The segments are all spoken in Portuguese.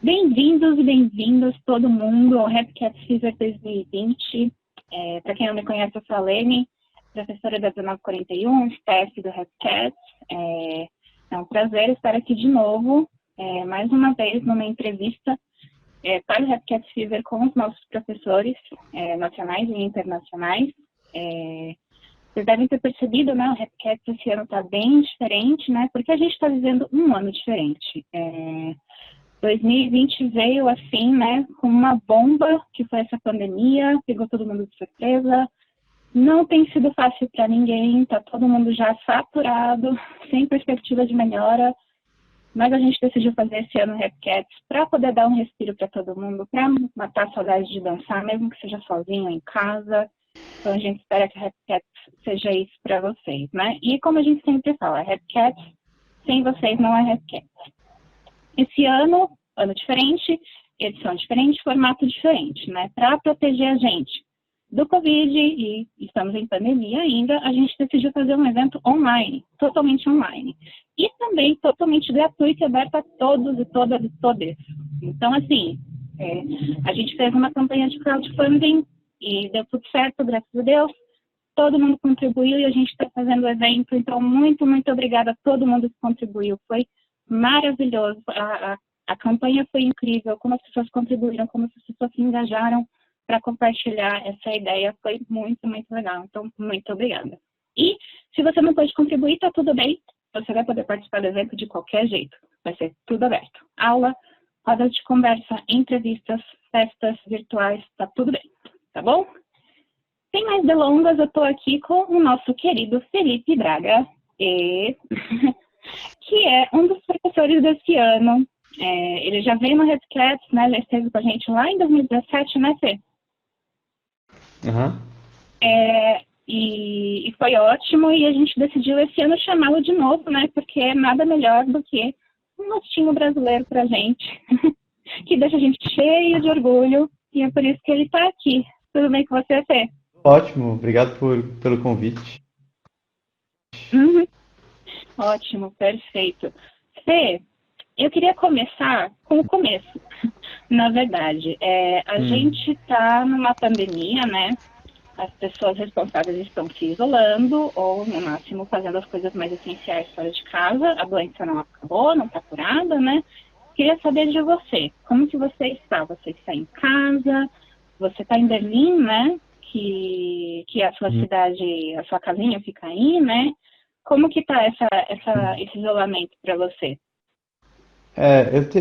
Bem-vindos e bem-vindas todo mundo ao Rapcats Fever 2020. Para quem não me conhece, eu sou a Lene, professora da 1941, staff do Rapcats. É um prazer estar aqui de novo, mais uma vez numa entrevista para o Rapcats Fever com os nossos professores nacionais e internacionais. Vocês devem ter percebido, né, o Rapcats esse ano está bem diferente, né, porque a gente está vivendo um ano diferente. 2020 veio assim, né, com uma bomba, que foi essa pandemia, pegou todo mundo de surpresa. Não tem sido fácil para ninguém, tá todo mundo já saturado, sem perspectiva de melhora, mas a gente decidiu fazer esse ano o Rapcats para poder dar um respiro para todo mundo, para matar a saudade de dançar, mesmo que seja sozinho em casa. Então a gente espera que o Rapcats seja isso para vocês, né? E como a gente sempre fala, Rapcats sem vocês não é Rapcats. Esse ano diferente, edição diferente, formato diferente, né? Para proteger a gente do Covid, e estamos em pandemia ainda, a gente decidiu fazer um evento online, totalmente online. E também totalmente gratuito e aberto a todos e todas e todes. Então, assim, a gente fez uma campanha de crowdfunding e deu tudo certo, graças a Deus. Todo mundo contribuiu e a gente está fazendo o evento. Então, muito, muito obrigada a todo mundo que contribuiu. Foi maravilhoso. A campanha foi incrível, como as pessoas contribuíram, como as pessoas se engajaram para compartilhar essa ideia. Foi muito, muito legal. Então, muito obrigada. E se você não pode contribuir, tá tudo bem. Você vai poder participar do evento de qualquer jeito. Vai ser tudo aberto. Aula, rodas de conversa, entrevistas, festas virtuais, tá tudo bem. Tá bom? Sem mais delongas, eu estou aqui com o nosso querido Felipe Braga, que é um dos professores desse ano. Ele já veio no Rapcats, né? Já esteve com a gente lá em 2017, né, Fê? Uhum. E foi ótimo, e a gente decidiu esse ano chamá-lo de novo, né? Porque é nada melhor do que um rostinho brasileiro pra gente, que deixa a gente cheio de orgulho, e é por isso que ele está aqui. Tudo bem com você, Fê? Ótimo, obrigado pelo convite. Uhum. Ótimo, perfeito. Fê, eu queria começar com o começo, na verdade. A gente está numa pandemia, né? As pessoas responsáveis estão se isolando ou, no máximo, fazendo as coisas mais essenciais fora de casa. A doença não acabou, não está curada, né? Queria saber de você. Como que você está? Você está em casa? Você está em Berlim, né? Que é a sua cidade, a sua casinha fica aí, né? Como que está esse isolamento para você?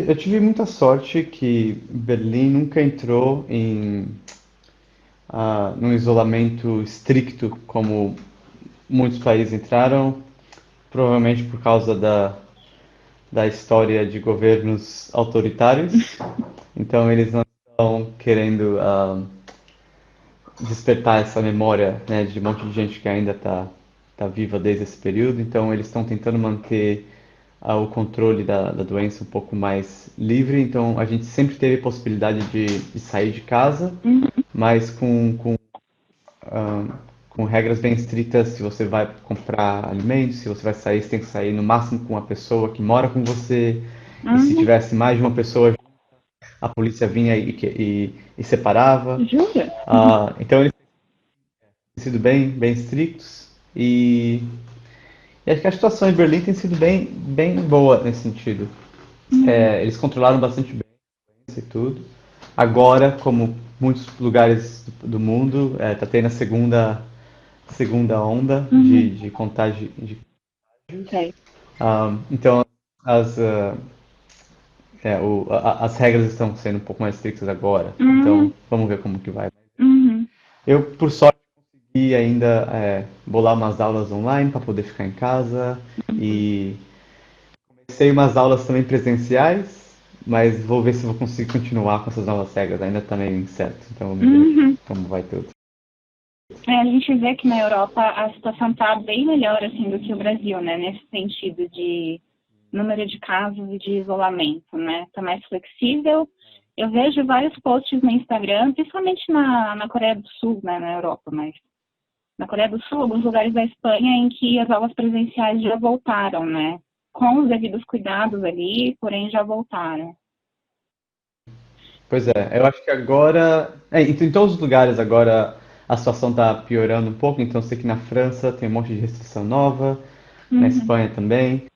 Eu tive muita sorte que Berlim nunca entrou num isolamento estricto como muitos países entraram, provavelmente por causa da história de governos autoritários. Então eles não estão querendo despertar essa memória, né, de um monte de gente que ainda tá viva desde esse período. Então eles estão tentando manter o controle da doença um pouco mais livre. Então a gente sempre teve possibilidade de sair de casa, Uhum, mas com regras bem estritas. Se você vai comprar alimentos, se você vai sair, você tem que sair no máximo com uma pessoa que mora com você. E se uhum, tivesse mais de uma pessoa, a polícia vinha e separava. jura? Então eles têm sido bem estrictos. E acho que a situação em Berlim tem sido bem boa nesse sentido. Uhum, Eles controlaram bastante bem e tudo. Agora, como muitos lugares do mundo, está tendo a segunda onda uhum, de contágio. sei. Então, as, uh, as regras estão sendo um pouco mais estrictas agora. Então, Uhum, vamos ver como que vai. uhum, Eu, por sorte, consegui ainda bolar umas aulas online para poder ficar em casa. E comecei umas aulas também presenciais, mas vou ver se vou conseguir continuar com essas novas regras. Ainda está meio incerto, então vamos ver uhum. como vai tudo. A gente vê que na Europa a situação está bem melhor assim do que o Brasil, né? Nesse sentido de número de casos e de isolamento, né? Está mais flexível. Eu vejo vários posts no Instagram, principalmente na Coreia do Sul, né? Na Europa, mas na Coreia do Sul, alguns lugares da Espanha em que as aulas presenciais já voltaram, né? Com os devidos cuidados ali, porém já voltaram. Pois é, eu acho que agora. Em todos os lugares agora a situação está piorando um pouco, então eu sei que na França tem um monte de restrição nova, na Uhum, Espanha também.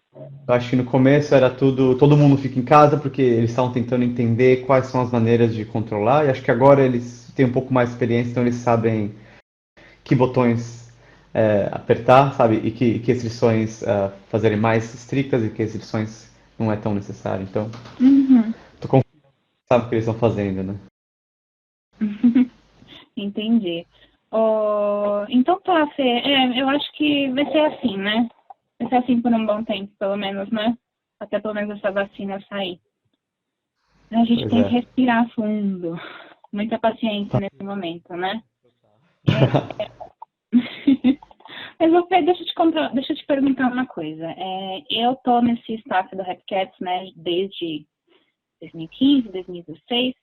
Eu acho que no começo era tudo, todo mundo fica em casa porque eles estavam tentando entender quais são as maneiras de controlar, e acho que agora eles têm um pouco mais de experiência, então eles sabem que botões apertar, sabe? E que restrições fazerem mais estrictas e que restrições não é tão necessário. Então, uhum. tô confiante que sabe o que eles estão fazendo, né? Entendi. Então tá, Fê, eu acho que vai ser assim, né? Vai ser assim por um bom tempo, pelo menos, né? Até pelo menos essa vacina sair. A gente Pois tem que é. respirar fundo. Muita paciência nesse momento, né? É. Mas, ô, Fê, deixa eu te perguntar uma coisa. Eu tô nesse staff do Rapcats, né, desde 2015, 2016.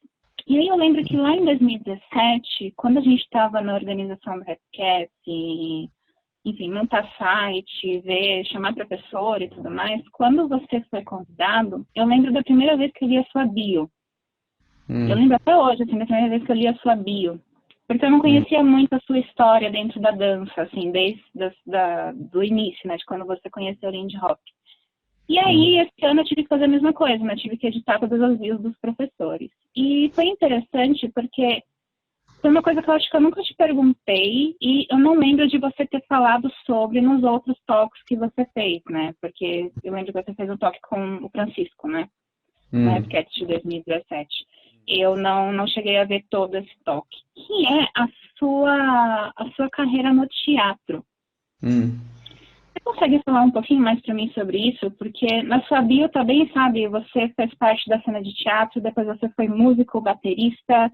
E aí eu lembro que lá em 2017, quando a gente estava na organização do Rapcats e, enfim, montar site, ver, chamar professor e tudo mais, quando você foi convidado, eu lembro da primeira vez que eu li a sua bio. Eu Hum, lembro até hoje, assim, da primeira vez que eu li a sua bio. Porque eu não hum, conhecia muito a sua história dentro da dança, assim, desde do início, né, de quando você conheceu o Lindy Hop. E hum, aí, esse ano eu tive que fazer a mesma coisa, né? Tive que editar todas as bios dos professores. E foi interessante porque foi uma coisa que eu acho que eu nunca te perguntei e eu não lembro de você ter falado sobre nos outros talks que você fez, né? Porque eu lembro que você fez um talk com o Francisco, né? No hum, Rapcats de 2017. Eu não cheguei a ver todo esse talk. Que é a sua carreira no teatro. hum. Você consegue falar um pouquinho mais para mim sobre isso? Porque na sua bio também, sabe, você fez parte da cena de teatro, depois você foi músico, baterista.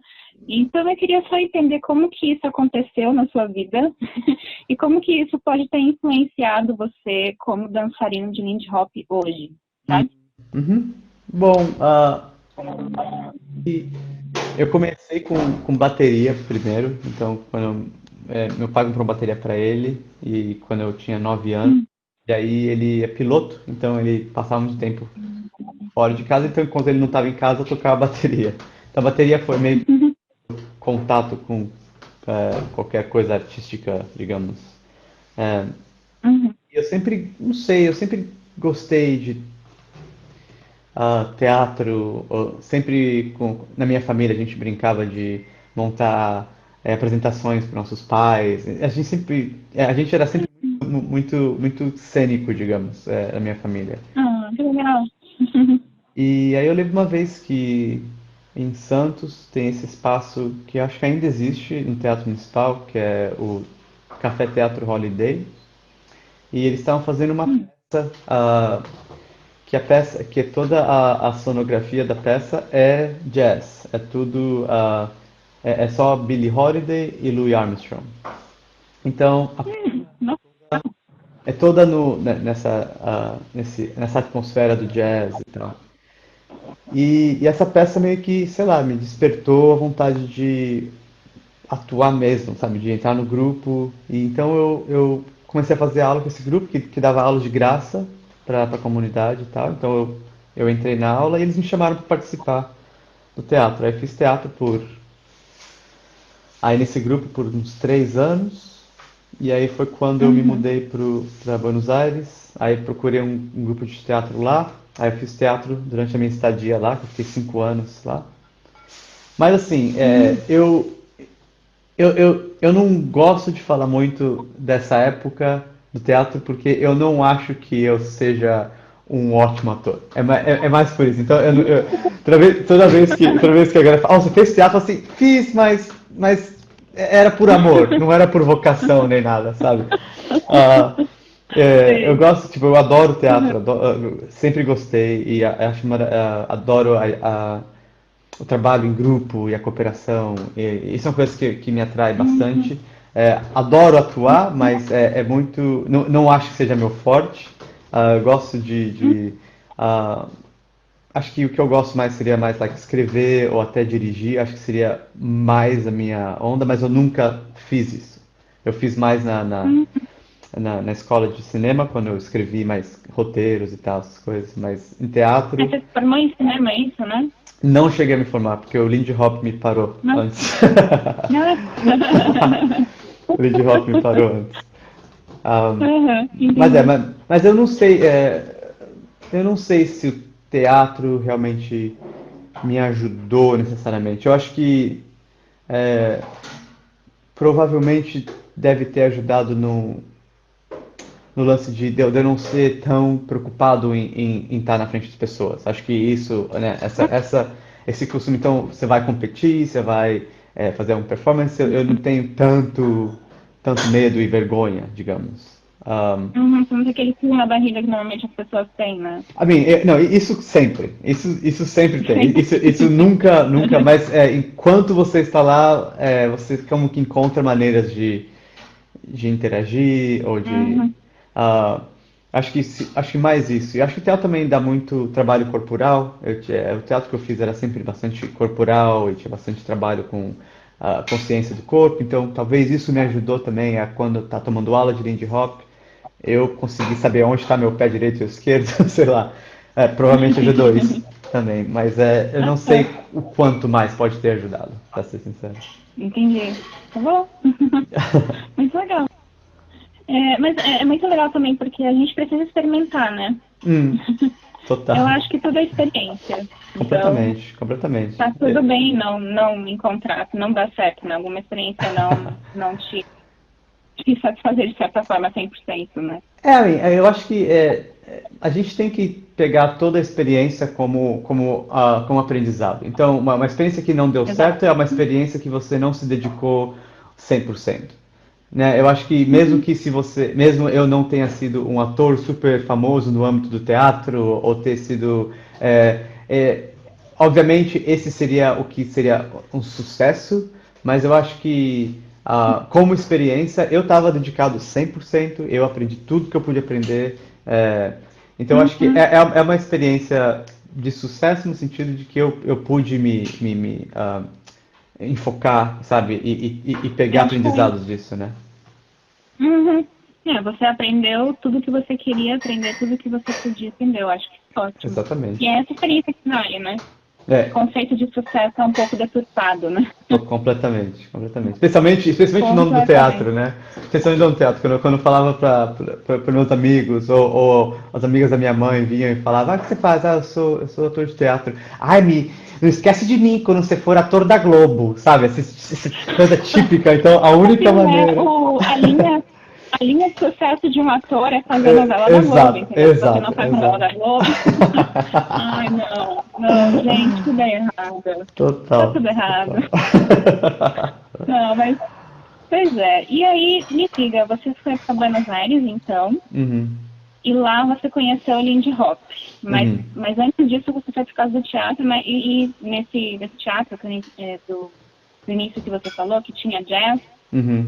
Então eu queria só entender como que isso aconteceu na sua vida e como que isso pode ter influenciado você como dançarino de Lindy Hop hoje, Hum, sabe? uhum. Bom, e eu comecei com bateria primeiro, então meu pai comprou bateria para ele e quando eu tinha 9 anos, Hum, e aí ele é piloto, então ele passava muito tempo fora de casa, então quando ele não estava em casa eu tocava bateria. Então a bateria foi meio que contato com qualquer coisa artística, digamos. É, uhum, eu sempre, não sei, eu sempre gostei de teatro, sempre na minha família a gente brincava de montar apresentações para nossos pais. A gente era sempre muito cênico, digamos, na minha família. ah, que legal. E aí eu lembro uma vez que em Santos tem esse espaço que eu acho que ainda existe no Teatro Municipal, que é o Café Teatro Holiday, e eles estavam fazendo uma Hum, peça que toda a sonografia da peça é jazz, é tudo, é só Billie Holiday e Louis Armstrong. Então, nossa. é toda nessa atmosfera do jazz e tal. E essa peça meio que, sei lá, me despertou a vontade de atuar mesmo, sabe? De entrar no grupo. E então eu comecei a fazer aula com esse grupo que dava aula de graça para a comunidade e tal. Então eu entrei na aula e eles me chamaram para participar do teatro. Aí fiz teatro aí nesse grupo por uns 3 anos. E aí foi quando eu me Uhum, mudei para Buenos Aires. Aí procurei um grupo de teatro lá. Aí eu fiz teatro durante a minha estadia lá, que eu fiquei 5 anos lá. Mas assim, eu não gosto de falar muito dessa época do teatro porque eu não acho que eu seja um ótimo ator. É mais por isso. Então, toda vez que a galera fala, você fez teatro? Assim, fiz, mas era por amor, não era por vocação nem nada, sabe? Ah, eu sei. gosto, tipo, eu adoro Uhum, teatro, sempre gostei e adoro o trabalho em grupo e a cooperação. E são coisas que me atraem uhum, bastante. Adoro atuar, mas é muito. Não acho que seja meu forte. Eu gosto ah, acho que o que eu gosto mais seria mais like, escrever ou até dirigir. Acho que seria mais a minha onda, mas eu nunca fiz isso. Eu fiz mais uhum. na escola de cinema, quando eu escrevi mais roteiros e tal, essas coisas. Mas em Aí teatro. você se formou em cinema, é isso, né? Não cheguei a me formar, porque o Lindy Hop me parou Não. antes. Não. O Lindy Hop me parou antes. Um, Aham, mas entendi. mas eu não sei se o teatro realmente me ajudou necessariamente. Eu acho que é, provavelmente deve ter ajudado no lance de eu não ser tão preocupado em estar na frente das pessoas. Acho que isso, né, esse costume, então, você vai competir, você vai fazer uma performance, eu não tenho tanto medo e vergonha, digamos. Um, Uhum, temos aquele frio na barriga que normalmente as pessoas têm, né? não, isso sempre, isso sempre tem, isso nunca, mas enquanto você está lá, você como que encontra maneiras de interagir ou de. Uhum, ah, acho que mais isso. E acho que o teatro também dá muito trabalho corporal. O teatro que eu fiz era sempre bastante corporal e tinha bastante trabalho com a consciência do corpo. Então, talvez isso me ajudou também a quando tá tomando aula de Lindy Hop, eu consegui saber onde está meu pé direito e esquerdo, sei lá. Provavelmente ajudou isso também, mas eu não sei o quanto mais pode ter ajudado, para ser sincero. entendi. Tá bom? Muito legal. Mas é muito legal também porque a gente precisa experimentar, né? Hum, Eu total. acho que tudo é experiência. Então, Completamente, completamente. tá tudo bem não encontrar, se não dá certo, né? Alguma experiência não te satisfazer de certa forma 100%, né? Eu acho que a gente tem que pegar toda a experiência como aprendizado. Então, uma experiência que não deu certo Exato. é uma experiência que você não se dedicou 100%. Né? Eu acho que Uhum. mesmo eu não tenha sido um ator super famoso no âmbito do teatro, ou ter sido, é, é, obviamente esse seria o que seria um sucesso, mas eu acho que como experiência eu estava dedicado 100%, eu aprendi tudo que eu pude aprender, então eu acho que Uhum. é uma experiência de sucesso no sentido de que eu pude me enfocar, sabe, e Eu pegar acho que é aprendizados isso. disso, né? Uhum. Você aprendeu tudo que você queria aprender, tudo que você podia aprender. Eu acho que é ótimo. E Exatamente. é essa experiência que vale, né? O É, conceito de sucesso é um pouco deturpado, né? completamente, completamente. Especialmente no nome do teatro, Completamente. né? Especialmente no nome do teatro, quando eu falava para meus amigos, ou as amigas da minha mãe vinham e falavam, o que você faz? Eu sou ator de teatro. Ai, não esquece de mim quando você for ator da Globo, sabe? Essa coisa típica. Então, a Porque única né, maneira. a linha de sucesso de um ator é fazer novela da Globo, Exato, entendeu? Se você não exato, faz novela exato. da Globo, ai, não, gente, que ideia errada. Tá Total, tudo errado. total. Não, mas, pois é. E aí, me diga, você foi para Buenos Aires, então, Uhum, e lá você conheceu o Lindy Hop. uhum, Mas antes disso você foi por causa do teatro, né? E nesse teatro do início que você falou, que tinha jazz. uhum.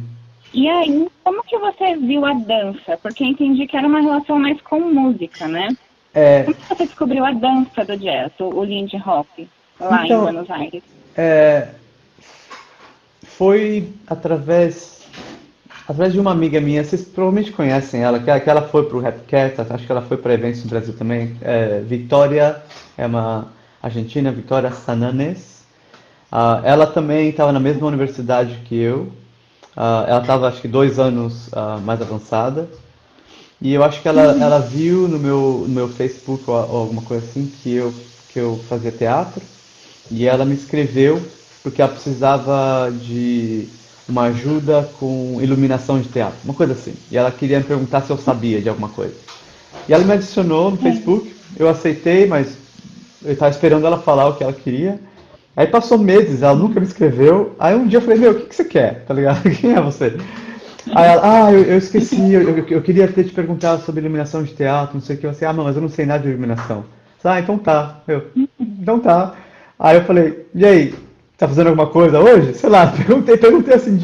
E aí, como que você viu a dança? Porque eu entendi que era uma relação mais com música, né? É, Como que você descobriu a dança do jazz, o Lindy Hop, lá em então, Buenos Aires? é, foi através de uma amiga minha, vocês provavelmente conhecem ela, que ela foi pro Rapcast, acho que ela foi para eventos no Brasil também. Vitória, é uma argentina, Vitória Sananes. Ela também estava na mesma universidade que eu. Ela estava, acho que, 2 anos mais avançada. E eu acho que ela viu no meu Facebook ou alguma coisa assim que eu fazia teatro. E ela me escreveu porque ela precisava de uma ajuda com iluminação de teatro, uma coisa assim. E ela queria me perguntar se eu sabia de alguma coisa. E ela me adicionou no Facebook, eu aceitei, mas eu estava esperando ela falar o que ela queria. Aí passou meses, ela nunca me escreveu. Aí um dia eu falei, meu, o que você quer? Tá ligado? Quem é você? Aí ela, eu esqueci, eu queria ter te perguntado sobre iluminação de teatro, não sei o que. Eu falei, mas eu não sei nada de iluminação. Então tá, então tá. Aí eu falei, e aí, tá fazendo alguma coisa hoje? Sei lá, perguntei assim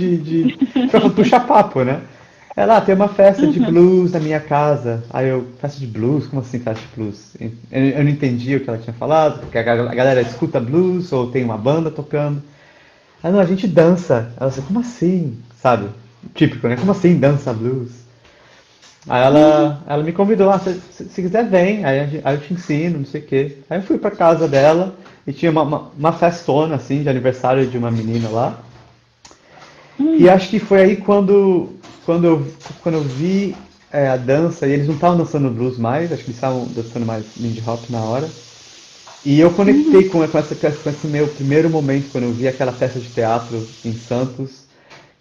pra puxar papo, né? Tem uma festa de Uhum. blues na minha casa. Aí eu, festa de blues? Como assim festa de blues? Eu não entendi o que ela tinha falado, porque a galera escuta blues ou tem uma banda tocando. Não, a gente dança. Ela disse, como assim? Sabe? Típico, né? Como assim dança blues? Aí Uhum. ela me convidou, se quiser vem, aí eu te ensino, não sei o quê. Aí eu fui pra casa dela, e tinha uma festona, assim, de aniversário de uma menina lá. E Hum, acho que foi aí quando eu vi a dança, e eles não estavam dançando blues mais, acho que eles estavam dançando mais Lindy Hop na hora. E eu conectei uhum, com esse meu primeiro momento, quando eu vi aquela peça de teatro em Santos,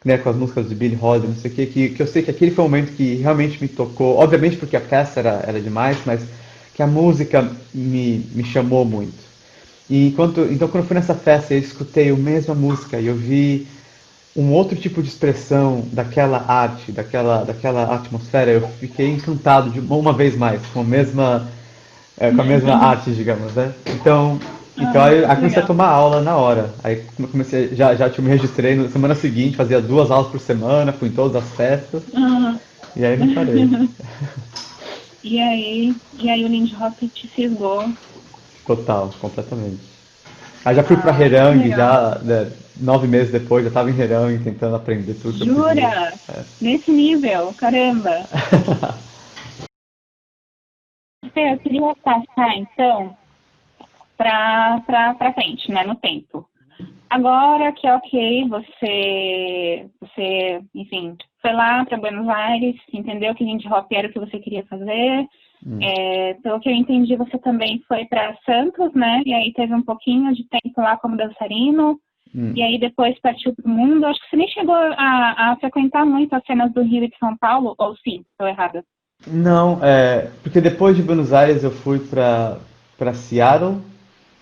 né, com as músicas de Billie Holiday, não sei o quê, que eu sei que aquele foi um momento que realmente me tocou, obviamente porque a peça era demais, mas que a música me chamou muito. Então, quando eu fui nessa festa, eu escutei a mesma música e eu vi um outro tipo de expressão daquela arte, daquela atmosfera, eu fiquei encantado de uma vez mais com a mesma arte, digamos, né? Então aí comecei a legal. tomar aula na hora. Aí comecei, já me registrei na semana seguinte, fazia 2 aulas por semana, fui em todas as festas, Ah. e aí não parei. E aí o Lindy Hop te fisgou. Total, completamente. Aí já fui pra Ah, que Herang, legal. já, né, 9 meses depois, já tava em Herang tentando aprender tudo que eu podia. Jura? Nesse nível, caramba. Eu queria passar, então, para frente, né, no tempo. Agora que é ok, enfim, foi lá para Buenos Aires, entendeu que Lindy Hop era o que você queria fazer. Hum, Pelo que eu entendi, você também foi para Santos, né? E aí teve um pouquinho de tempo lá como dançarino. E hum. aí depois partiu para o mundo. Acho que você nem chegou a frequentar muito as cenas do Rio e de São Paulo, ou sim, estou errada. Não, porque depois de Buenos Aires eu fui para Seattle,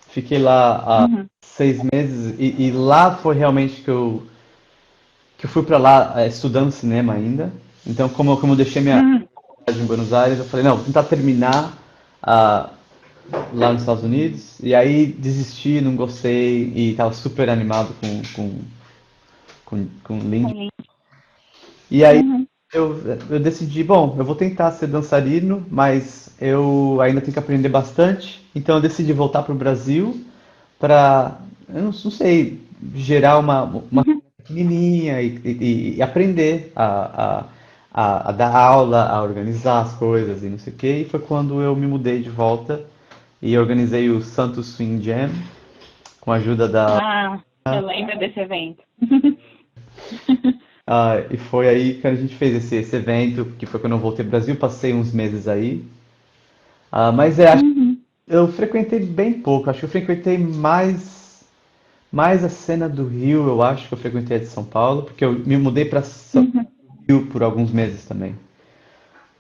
fiquei lá há Uhum, 6 meses e lá foi realmente que eu fui para lá estudando cinema ainda. Então, como eu deixei minha uhum, faculdade em Buenos Aires, eu falei, não, vou tentar terminar ah, lá nos Estados Unidos. E aí desisti, não gostei e estava super animado com Lindy. E aí uhum, eu decidi, bom, eu vou tentar ser dançarino, mas eu ainda tenho que aprender bastante. Então eu decidi voltar para o Brasil para, eu não sei, gerar uma uhum. pequenininha e aprender a dar aula, a organizar as coisas e não sei o quê. E foi quando eu me mudei de volta e organizei o Santos Swing Jam com a ajuda da. Ah, eu lembro desse evento. E foi aí que a gente fez esse evento, que foi quando eu voltei pro Brasil, passei uns meses aí. Mas acho que Uhum, eu frequentei bem pouco, acho que eu frequentei mais a cena do Rio, eu acho que eu frequentei a de São Paulo, porque eu me mudei para uhum, Rio por alguns meses também.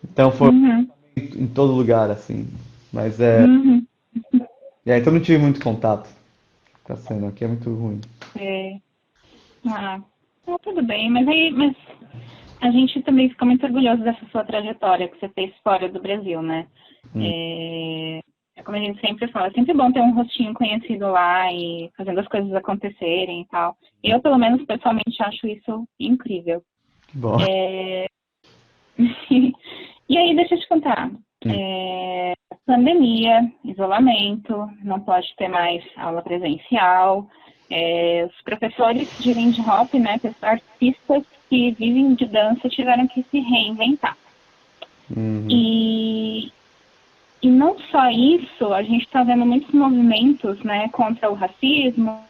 Então foi uhum, em todo lugar, assim. Mas uhum. então eu não tive muito contato com a cena, que é muito ruim. É, ah, tudo bem, mas a gente também fica muito orgulhoso dessa sua trajetória que você fez fora do Brasil, né? Hum, Como a gente sempre fala, é sempre bom ter um rostinho conhecido lá e fazendo as coisas acontecerem e tal. Eu, pelo menos, pessoalmente, acho isso incrível. que bom. E aí, deixa eu te contar. Hum, Pandemia, isolamento, não pode ter mais aula presencial. Os professores de Lindy Hop, né, artistas que vivem de dança, tiveram que se reinventar. uhum, E, e não só isso, a gente está vendo muitos movimentos, né, contra o racismo,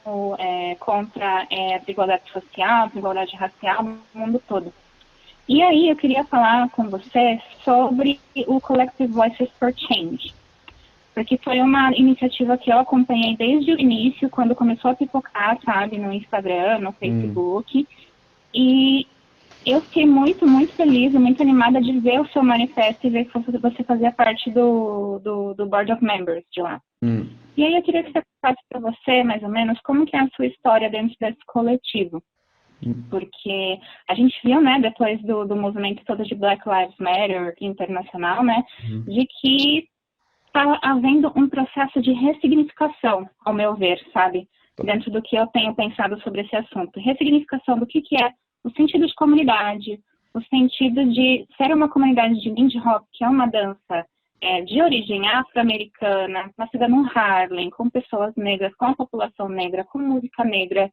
contra a desigualdade social, a desigualdade racial no mundo todo. E aí eu queria falar com você sobre o Collective Voices for Change, porque foi uma iniciativa que eu acompanhei desde o início, quando começou a pipocar, sabe, no Instagram, no hum, Facebook, e eu fiquei muito, muito feliz e muito animada de ver o seu manifesto e ver que você fazia parte do Board of Members de lá. hum, E aí eu queria que você contasse para você, mais ou menos, como que é a sua história dentro desse coletivo. hum, Porque a gente viu, né, depois do movimento todo de Black Lives Matter internacional, né, hum, de que está havendo um processo de ressignificação, ao meu ver, sabe? Dentro do que eu tenho pensado sobre esse assunto. Ressignificação do que é o sentido de comunidade, o sentido de ser uma comunidade de Lindy Hop, que é uma dança de origem afro-americana, nascida no Harlem, com pessoas negras, com a população negra, com música negra.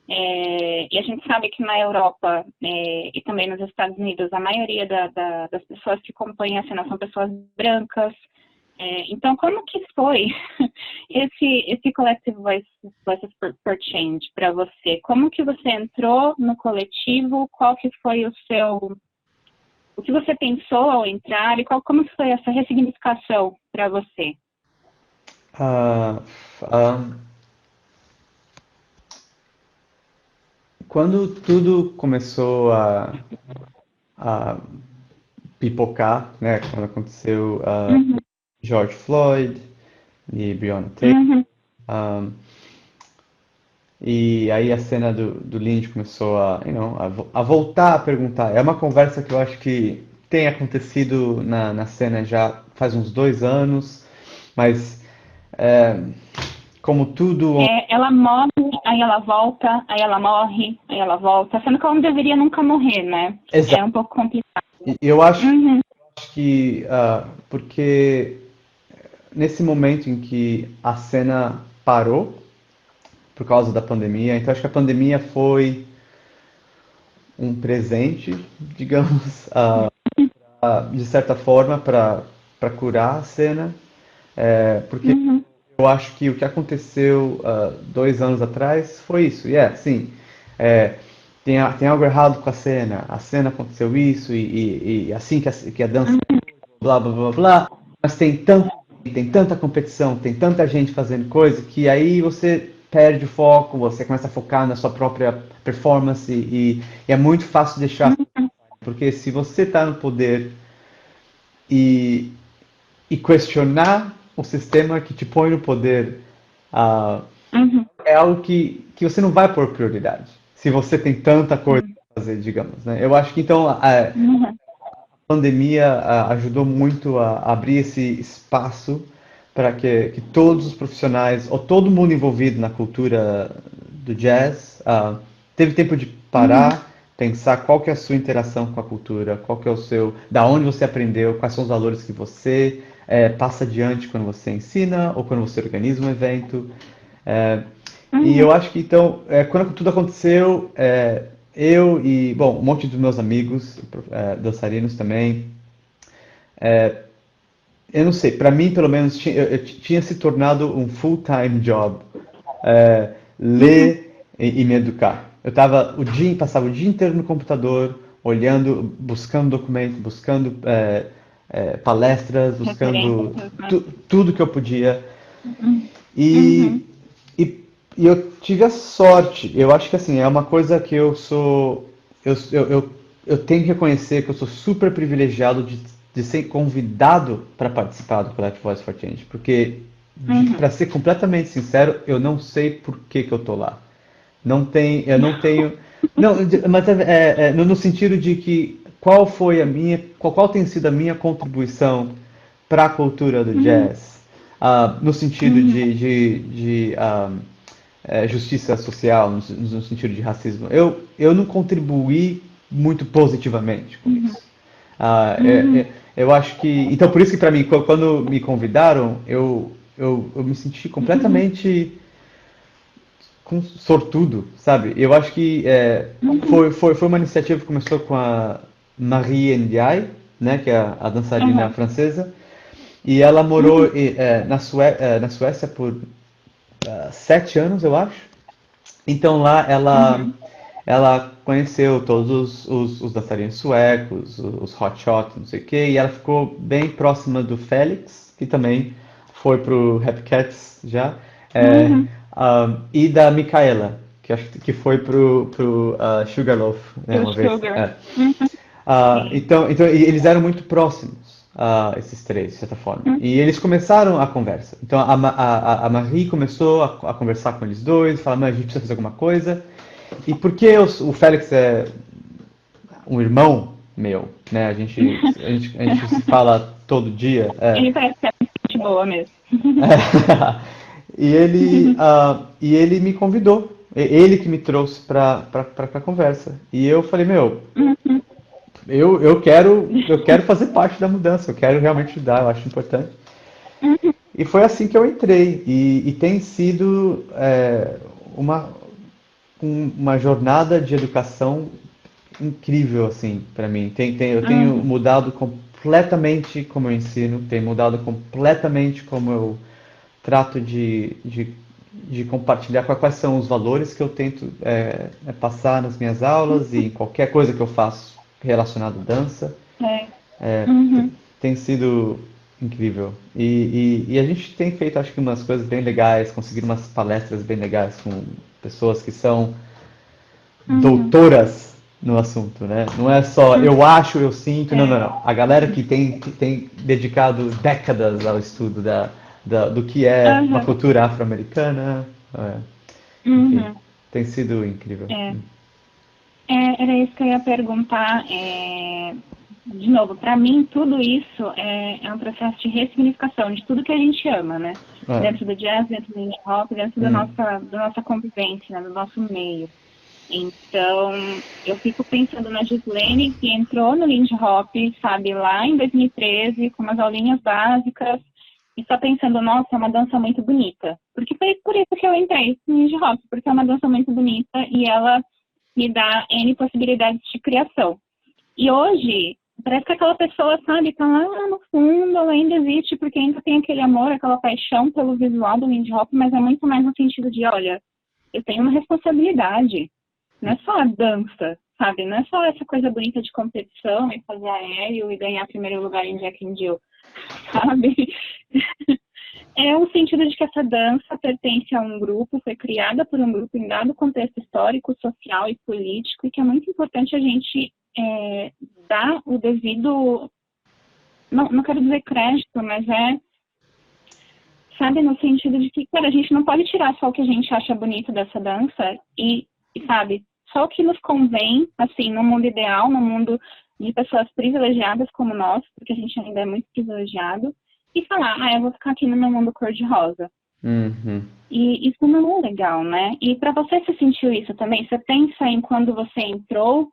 E a gente sabe que na Europa e também nos Estados Unidos, a maioria das pessoas que compõem a cena são pessoas brancas, Então, como que foi esse Collective Voices for Change para você? Como que você entrou no coletivo? Qual que foi o que você pensou ao entrar e como que foi essa ressignificação para você? Ah, ah, Quando tudo começou a pipocar, né? Quando aconteceu Uhum, George Floyd e Breonna Taylor, uhum, ah, e aí a cena do Lynch começou a voltar a perguntar. É uma conversa que eu acho que tem acontecido na cena já faz uns 2 anos, mas é, como tudo. Ela morre, aí ela volta, aí ela morre, aí ela volta, sendo que ela não deveria nunca morrer, né? É Exato. um pouco complicado. E eu acho Uhum, que, porque nesse momento em que a cena parou por causa da pandemia, então acho que a pandemia foi um presente, digamos, de certa forma, para curar a cena, porque uhum, eu acho que o que aconteceu 2 anos atrás foi isso. E sim, é, tem algo errado com a cena aconteceu isso, e assim que a dança, blá blá blá blá, mas tem tanta competição, tem tanta gente fazendo coisa, que aí você perde o foco, você começa a focar na sua própria performance, e é muito fácil deixar, uhum, porque se você está no poder e, e questionar o sistema que te põe no poder, ah, uhum, é algo que você não vai pôr prioridade. Se você tem tanta coisa para fazer, digamos, né? Eu acho que então a uhum, pandemia ajudou muito a abrir esse espaço para que todos os profissionais, ou todo mundo envolvido na cultura do jazz, teve tempo de uhum, parar, pensar qual que é a sua interação com a cultura, qual que é o seu, da onde você aprendeu, quais são os valores que você passa adiante quando você ensina ou quando você organiza um evento. É, e uhum, eu acho que então, quando tudo aconteceu, eu e, bom, um monte dos meus amigos, dançarinos também, eu não sei, para mim pelo menos eu tinha se tornado um full-time job, uhum. ler e me educar. Passava o dia inteiro no computador, olhando, buscando documento, buscando palestras, buscando Referências, né? tudo que eu podia. Uhum, E, uhum, e, e eu tive a sorte, eu acho que assim, é uma coisa que eu sou. Eu tenho que reconhecer que eu sou super privilegiado de ser convidado para participar do Collective Voice for Change, porque, uhum. para ser completamente sincero, eu não sei por que eu tô lá. Eu não tenho. Não, mas no sentido de que qual tem sido a minha contribuição para a cultura do Uhum, jazz, no sentido uhum, de justiça social, no sentido de racismo. Eu não contribuí muito positivamente com uhum, isso. uhum, Eu acho que. Então, por isso que para mim, quando me convidaram, eu me senti uhum, completamente sortudo, sabe? Eu acho que uhum, foi uma iniciativa que começou com a Marie Ndiaye, né, que é a dançarina uhum, francesa, e ela morou uhum, na Suécia por 7 anos, eu acho. Então lá uhum. ela conheceu todos os dançarinos suecos, os hot shot, não sei o quê, e ela ficou bem próxima do Félix, que também foi pro Rap Cats já, é, Uhum. e da Micaela, que acho que foi pro Sugarloaf, né, O uma vez. Sugar. Uhum. Sim. Então eles eram muito próximos, esses três, de certa forma. Uhum. E eles começaram a conversa. Então a Marie começou a conversar com eles dois, falar, mas a gente precisa fazer alguma coisa. E porque o Félix é um irmão meu, né? A gente se fala todo dia. Ele parece que é gente boa mesmo. E ele me convidou. Ele que me trouxe para a conversa. E eu falei, meu, Uhum. eu quero fazer parte da mudança, eu quero realmente ajudar, eu acho importante. Uhum. E foi assim que eu entrei. E tem sido uma, uma jornada de educação incrível assim para mim. Eu tenho Uhum. mudado completamente como eu ensino, tem mudado completamente como eu trato de compartilhar quais são os valores que eu tento passar nas minhas aulas e em qualquer coisa que eu faço relacionado à dança. É. É, Uhum. tem sido incrível. E a gente tem feito, acho que, umas coisas bem legais, conseguido umas palestras bem legais com pessoas que são Uhum. doutoras no assunto, né? Não é só Uhum. eu acho, eu sinto, não, É. não, não. A galera que tem dedicado décadas ao estudo do que é uma Uhum. cultura afro-americana, enfim, Uhum. tem sido incrível. É. Era isso que eu ia perguntar. De novo, para mim, tudo isso é um processo de ressignificação de tudo que a gente ama, né? É. Dentro do jazz, dentro do indie rock, dentro Hum. da nossa convivência, né? Do nosso meio. Então, eu fico pensando na Gislene, que entrou no Lindy Hop, sabe, lá em 2013, com umas aulinhas básicas, e só pensando, nossa, é uma dança muito bonita. Porque foi por isso que eu entrei no Lindy Hop, porque é uma dança muito bonita e ela me dá N possibilidades de criação. E hoje, parece que aquela pessoa, sabe, tá lá no fundo, ela ainda existe, porque ainda tem aquele amor, aquela paixão pelo visual do Lindy Hop, mas é muito mais no sentido de, olha, eu tenho uma responsabilidade. Não é só a dança, sabe? Não é só essa coisa bonita de competição e fazer aéreo e ganhar primeiro lugar em Jack and Jill, sabe? É o sentido de que essa dança pertence a um grupo, foi criada por um grupo em dado contexto histórico, social e político, e que é muito importante a gente dar o devido, não quero dizer crédito, mas sabe, no sentido de que, cara, a gente não pode tirar só o que a gente acha bonito dessa dança sabe, só o que nos convém, assim, no mundo ideal, no mundo de pessoas privilegiadas como nós, porque a gente ainda é muito privilegiado, e falar, eu vou ficar aqui no meu mundo cor-de-rosa. Uhum. E isso não é legal, né? E para você sentiu isso também? Você pensa em quando você entrou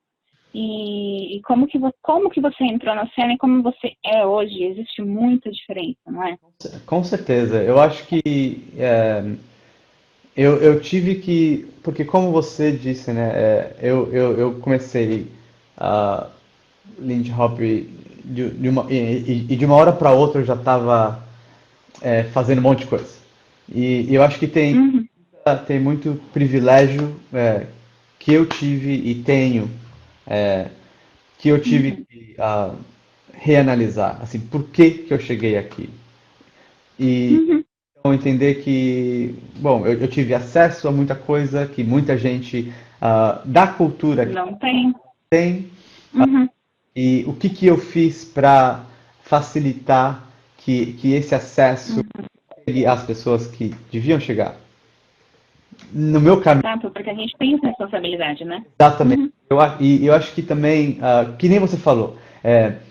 e como que você entrou na cena e como você é hoje? Existe muita diferença, não é? Com certeza. Eu acho que eu tive que, porque como você disse, né, eu comecei a Lindy Hop de uma hora para outra eu já estava fazendo um monte de coisa. E eu acho que Uhum, tem muito privilégio que eu tive e tenho, que eu tive uhum, que reanalisar, assim, por que eu cheguei aqui? E uhum. então entender que, bom, eu tive acesso a muita coisa que muita gente da cultura aqui Não tem. tem, Uhum, e o que eu fiz para facilitar que esse acesso uhum. chegue às pessoas que deviam chegar. No meu caminho, Exato, porque a gente tem essa responsabilidade, né? exatamente. Uhum, E eu acho que também, que nem você falou,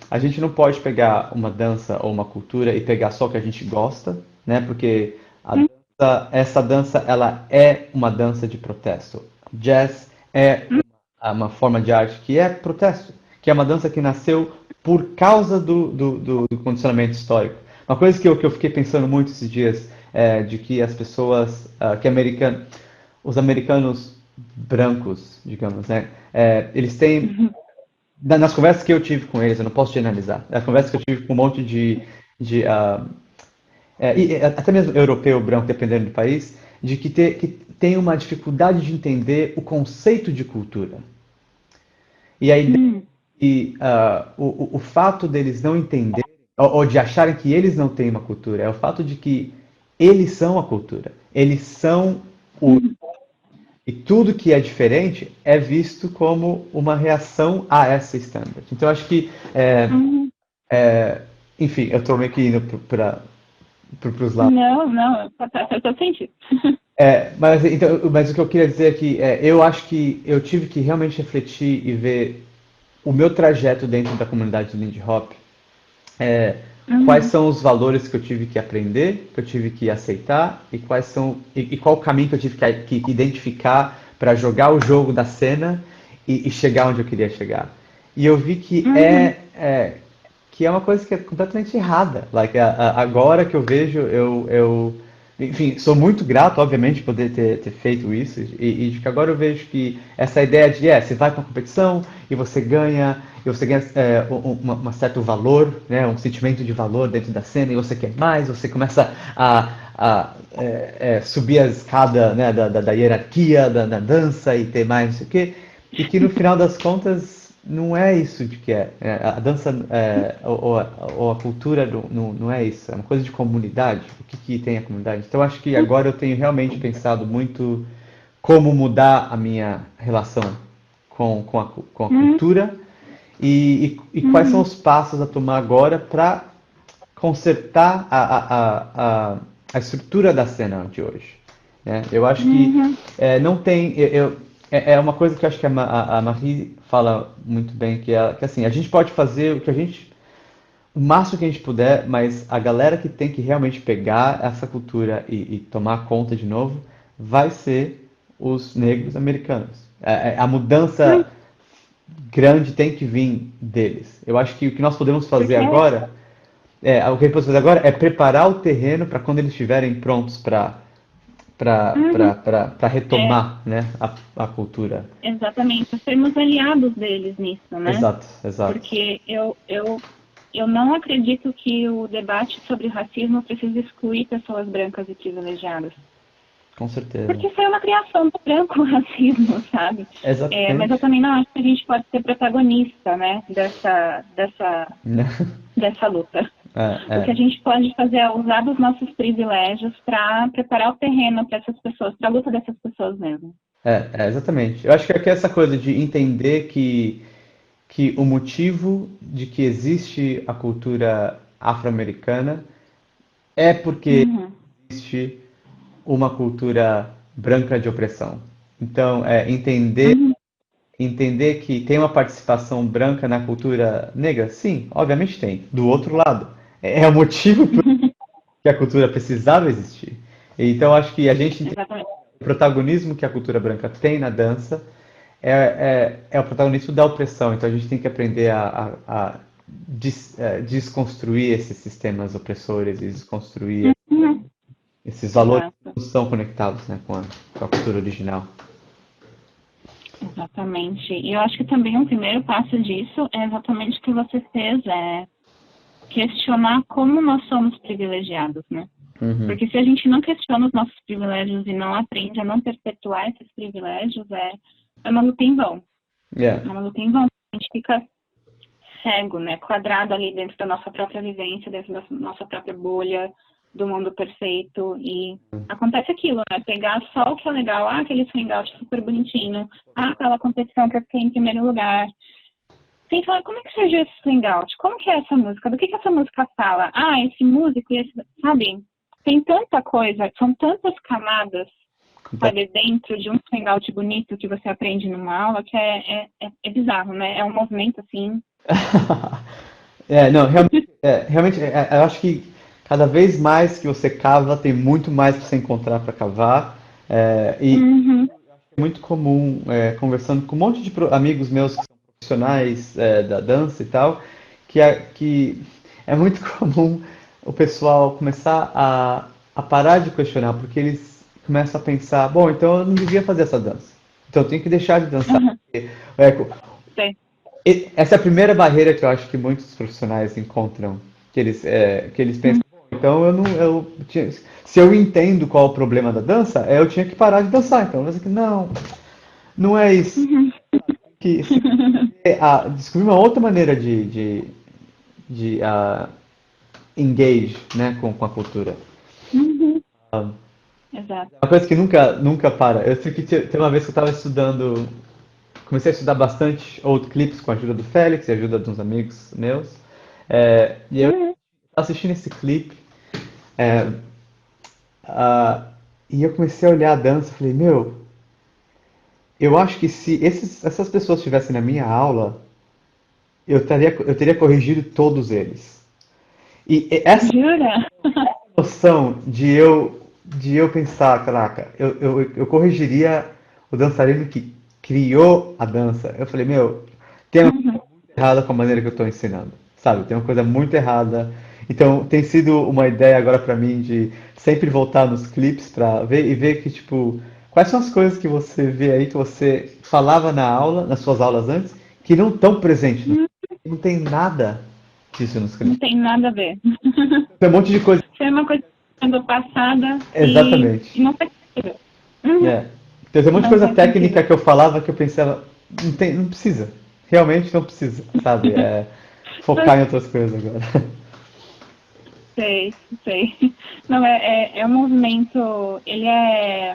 a gente não pode pegar uma dança ou uma cultura e pegar só o que a gente gosta, né? Porque uhum, essa dança, ela é uma dança de protesto. Jazz é uma forma de arte que é protesto, que é uma dança que nasceu por causa do condicionamento histórico. Uma coisa que eu fiquei pensando muito esses dias é de que as pessoas, os americanos brancos, digamos, né, eles têm uhum, nas conversas que eu tive com eles, eu não posso generalizar, nas conversas que eu tive com um monte de até mesmo europeu, branco, dependendo do país, de que tem uma dificuldade de entender o conceito de cultura. E a ideia uhum, o fato deles não entenderem, ou de acharem que eles não têm uma cultura, é o fato de que eles são a cultura. Eles são o. uhum, E tudo que é diferente é visto como uma reação a essa standard. Então, acho que, uhum. enfim, eu estou meio que indo para os lados. Não, não, faz todo sentido. Mas o que eu queria dizer é que eu acho que eu tive que realmente refletir e ver o meu trajeto dentro da comunidade do Lindy Hop. Quais Uhum, são os valores que eu tive que aprender, que eu tive que aceitar e qual o caminho que eu tive que identificar para jogar o jogo da cena e chegar onde eu queria chegar. E eu vi uhum, que é uma coisa que é completamente errada. Like, agora que eu vejo, eu enfim, sou muito grato, obviamente, por poder ter feito isso, e de que agora eu vejo que essa ideia de, você vai para uma competição e você ganha um certo valor, né, um sentimento de valor dentro da cena, e você quer mais, você começa a subir a escada, né, da hierarquia da dança e ter mais, não sei o quê, e que no final das contas não é isso de que a dança ou a cultura não é isso, é uma coisa de comunidade. O que tem a comunidade? Então acho que agora eu tenho realmente pensado muito como mudar a minha relação com a Uhum, cultura e quais são uhum, os passos a tomar agora para consertar a estrutura da cena de hoje, né? Eu acho que uhum, não tem. É uma coisa que eu acho que a Marie fala muito bem, que assim, a gente pode fazer o máximo que a gente puder, mas a galera que tem que realmente pegar essa cultura e tomar conta de novo vai ser os negros americanos. A uhum. mudança grande tem que vir deles. Eu acho que o que nós podemos fazer Porque, agora o que ele pode fazer agora é preparar o terreno para quando eles estiverem prontos uhum, para é, retomar, né, a cultura. exatamente, sermos aliados deles nisso, né? Exato, exato. Porque eu não acredito que o debate sobre racismo precise excluir pessoas brancas e privilegiadas. Com certeza. Porque foi uma criação do branco o racismo, sabe? Mas eu Exatamente. também não acho que a gente pode ser protagonista, né, Né? dessa luta. O que a É, gente pode fazer é usar dos nossos privilégios para preparar o terreno para essas pessoas, para a luta dessas pessoas mesmo. exatamente. Eu acho que é essa coisa de entender que o motivo de que existe a cultura afro-americana é porque Uhum. existe uma cultura branca de opressão. Então, Uhum. entender que tem uma participação branca na cultura negra? Sim, obviamente tem. Do outro lado, é o motivo por que a cultura precisava existir. Então, acho que a gente entende Exatamente. o protagonismo que a cultura branca tem na dança é o protagonismo da opressão. Então, a gente tem que aprender a desconstruir esses sistemas opressores e desconstruir Uhum. esses valores que Exato. não são conectados, né, com a cultura original. Exatamente. E eu acho que também o primeiro passo disso é exatamente o que você fez, é questionar como nós somos privilegiados, né? Uhum. Porque se a gente não questiona os nossos privilégios e não aprende a não perpetuar esses privilégios, é uma luta em vão. Yeah. É uma luta em vão. A gente fica cego, né? Quadrado ali dentro da nossa própria vivência, dentro da nossa própria bolha, do mundo perfeito. E acontece aquilo, né? Pegar só o que é legal, aquele hangout super bonitinho, aquela competição que eu fiquei em primeiro lugar. Sem falar, como é que surgiu esse hangout? Como que é essa música? Do que essa música fala? Esse músico e esse, sabe? Tem tanta coisa, são tantas camadas, sabe, dentro de um hangout bonito que você aprende numa aula que é bizarro, né? É um movimento assim. Não, realmente, eu acho que cada vez mais que você cava, tem muito mais para você encontrar para cavar. E Uhum, é muito comum, conversando com um monte de amigos meus que são profissionais da dança e tal, que é muito comum o pessoal começar a parar de questionar, porque eles começam a pensar, bom, então eu não devia fazer essa dança. Então eu tenho que deixar de dançar. uhum, É, sei. essa é a primeira barreira que eu acho que muitos profissionais encontram, que eles pensam, Uhum, "Bom, então se eu entendo qual é o problema da dança, eu tinha que parar de dançar. Então, mas não, não é isso. uhum. Que se descobrir uma outra maneira de engage, né, com a cultura. Uhum, exato. Uma coisa que nunca para. Eu sei que tem uma vez que eu estava estudando, comecei a estudar bastante old clips com a ajuda do Félix e a ajuda de uns amigos meus. E eu Uhum, assistindo esse clipe, é, ah, e eu comecei a olhar a dança e falei, meu, eu acho que se essas pessoas estivessem na minha aula, eu teria corrigido todos eles. E essa jura? noção de eu pensar, caraca, eu corrigiria o dançarino que criou a dança. Eu falei, meu, tem uma coisa Uhum, errada com a maneira que eu estou ensinando, sabe? Tem uma coisa muito errada. Então tem sido uma ideia agora para mim de sempre voltar nos clipes para ver e ver que tipo quais são as coisas que você vê aí que você falava na aula, nas suas aulas antes, que não estão presentes, não tem nada disso nos Não clipes. tem nada a ver. Tem um monte de coisa. Foi uma coisa sendo passada e Exatamente. não faz sentido. Uhum. É. Tem um monte de Não coisa faz técnica sentido. que eu falava que eu pensava, não precisa. Realmente não precisa, sabe? É focar em outras coisas agora. Sei, sei. Não, é um movimento, é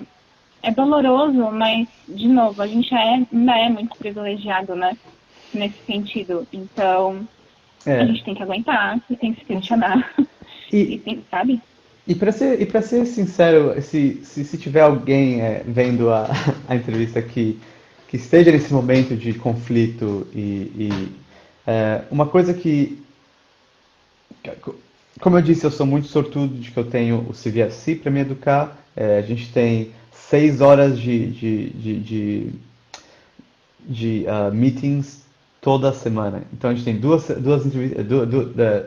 doloroso, mas, de novo, a gente ainda é muito privilegiado, né? Nesse sentido. Então, a É. gente tem que aguentar, e tem que se questionar. E E, tem, sabe? e para ser sincero, se tiver alguém vendo a entrevista que esteja nesse momento de conflito uma coisa como eu disse, eu sou muito sortudo de que eu tenho o CVFC para me educar. A gente tem 6 horas de meetings toda semana. Então a gente tem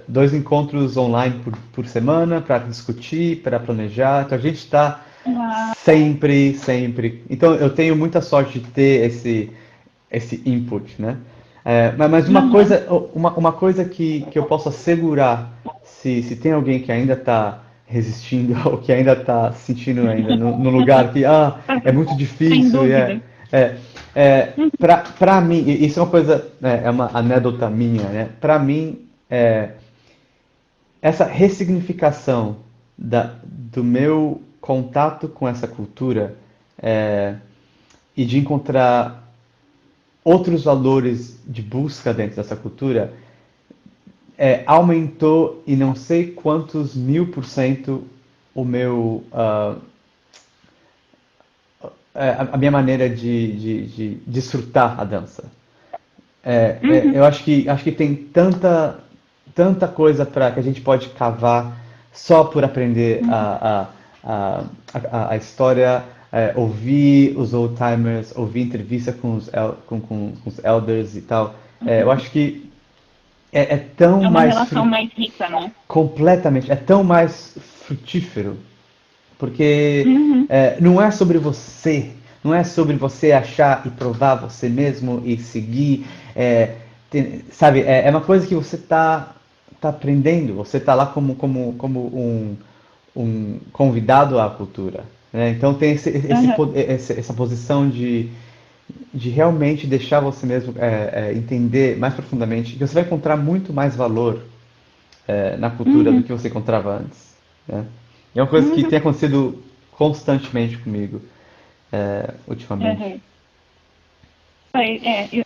dois encontros online por semana para discutir, para planejar. Então a gente está Uau. sempre, sempre. Então eu tenho muita sorte de ter esse input, né? Mas uma Uhum. coisa, uma coisa que eu posso assegurar, se tem alguém que ainda está resistindo ou que ainda está se sentindo ainda no lugar que é muito Sem difícil dúvida. é, para mim, e isso é uma coisa, é uma anedota minha, né? Para mim, essa ressignificação do meu contato com essa cultura e de encontrar outros valores de busca dentro dessa cultura aumentou e não sei quantos 1000% o meu a minha maneira de desfrutar a dança. Uhum. Eu acho que tem tanta coisa para que a gente pode cavar só por aprender Uhum. a história, ouvir os old timers, ouvir entrevista com os elders e tal. Eu acho que é tão É uma mais relação mais rica, né? completamente, é tão mais frutífero porque Uhum. não é sobre você, não é sobre você achar e provar você mesmo e seguir, sabe? É uma coisa que você tá aprendendo, você tá lá como um convidado à cultura, né? Então tem Uhum. essa posição de realmente deixar você mesmo entender mais profundamente que você vai encontrar muito mais valor na cultura do Uhum. que você encontrava antes, né? E é uma coisa que Uhum. tem acontecido constantemente comigo ultimamente. Uhum.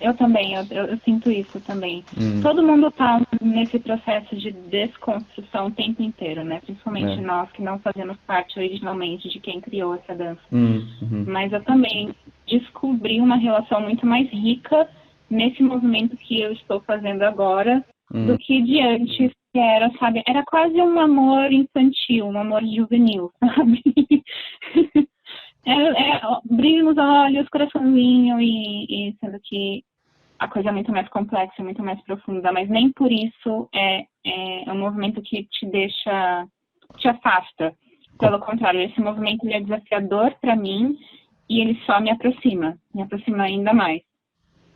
Eu também, eu sinto isso também. Hum, Todo mundo está nesse processo de desconstrução o tempo inteiro, né? é. Principalmente nós que não fazemos parte originalmente de quem criou essa dança. Uhum, Mas eu também descobri uma relação muito mais rica nesse movimento que eu estou fazendo agora do hum, que de antes, que era, sabe, era quase um amor infantil, um amor juvenil, sabe? Brilho nos olhos, coraçãozinho, e sendo que a coisa é muito mais complexa, muito mais profunda, mas nem por isso é um movimento que te afasta. Pelo contrário, esse movimento ele é desafiador para mim e ele só me aproxima ainda mais,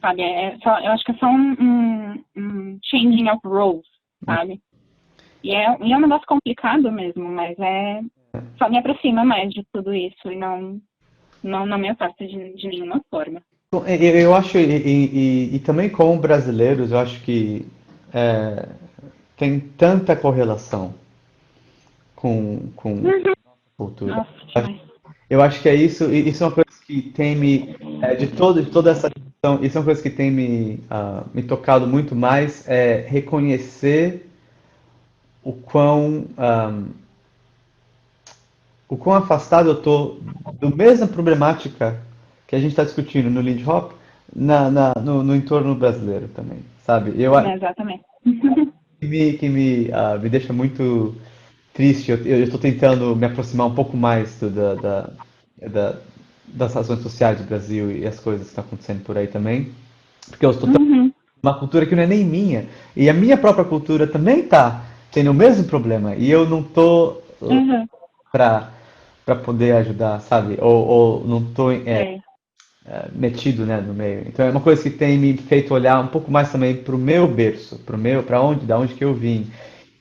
sabe? Eu acho que é só um changing of roles, sabe? E é um negócio complicado mesmo, mas só me aproxima mais de tudo isso e não me afasta de nenhuma forma. eu acho, e também como brasileiros, eu acho que é, tem tanta correlação com Uhum. cultura. Nossa, demais. Eu acho que é isso, e isso é uma coisa que tem de toda essa questão, isso é uma coisa que tem me tocado muito mais, é reconhecer o quão, o quão afastado eu tô do mesma problemática que a gente está discutindo no Lindy Hop no entorno brasileiro também, sabe? Exatamente. Me deixa muito triste. Eu estou tentando me aproximar um pouco mais da- das razões sociais do Brasil e as coisas que estão acontecendo por aí também, porque eu estou Uhum. uma cultura que não é nem minha. E a minha própria cultura também está. tendo o mesmo problema e eu não tô Uhum. para poder ajudar, sabe? Ou não tô Sei. metido, né, no meio. Então é uma coisa que tem me feito olhar um pouco mais também para o meu berço, da onde que eu vim.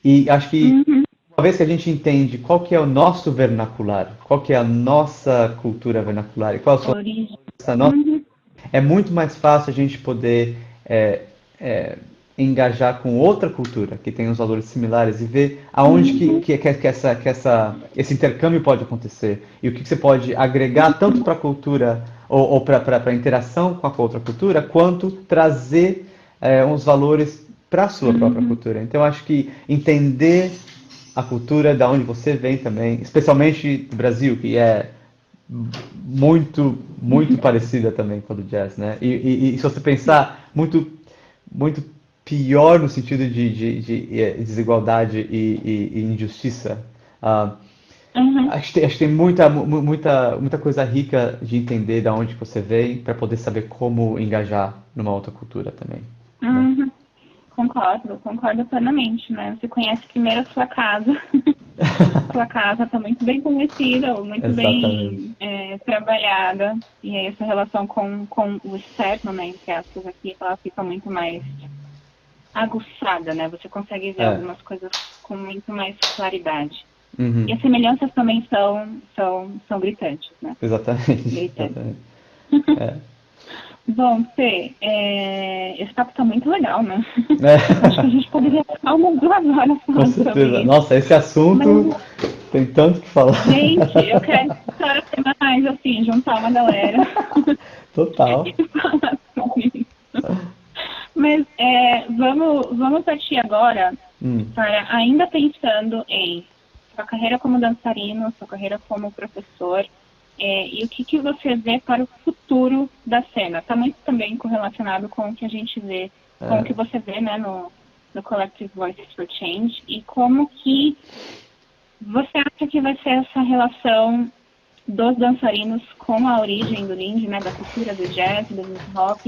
E acho que Uhum. uma vez que a gente entende qual que é o nosso vernacular, qual que é a nossa cultura vernacular e qual a Origem. essa nossa, Uhum. é muito mais fácil a gente poder é, é, engajar com outra cultura que tem uns valores similares e ver aonde Uhum. esse intercâmbio pode acontecer e o que você pode agregar tanto para a cultura ou para a interação com a outra cultura, quanto trazer uns valores para a sua própria Uhum. cultura. Então, acho que entender a cultura da onde você vem também, especialmente do Brasil, que é muito parecida também com a do jazz, né? E se você pensar, muito pior no sentido de desigualdade e injustiça. Ah, Uhum. acho que tem muita coisa rica de entender da onde você vem para poder saber como engajar numa outra cultura também, né? Uhum. Concordo plenamente, né? Você conhece primeiro a sua casa. Sua casa está muito bem conhecida, ou muito Exatamente. bem trabalhada. E aí essa relação com o externo, né, entre aspas, aqui, ela fica muito mais aguçada, né? Você consegue ver É. algumas coisas com muito mais claridade. E Uhum. as semelhanças também são gritantes, né? Exatamente. Gritantes. Exatamente. É. Bom, Fê, esse papo tá muito legal, né? Acho que a É. gente poderia ficar umas 2 horas Com falando certeza. sobre isso. Nossa, esse Mas, assunto tem tanto que falar. gente, eu quero histórias semanais, assim, juntar uma galera Total. e falar sobre isso. Mas vamos partir agora Hum, para ainda pensando em sua carreira como dançarino, sua carreira como professor, e o que você vê para o futuro da cena. Está muito também correlacionado com o que a gente vê, com o que você vê, né, no Collective Voices for Change, e como que você acha que vai ser essa relação dos dançarinos com a origem do indie, né, da cultura do jazz, do hip hop,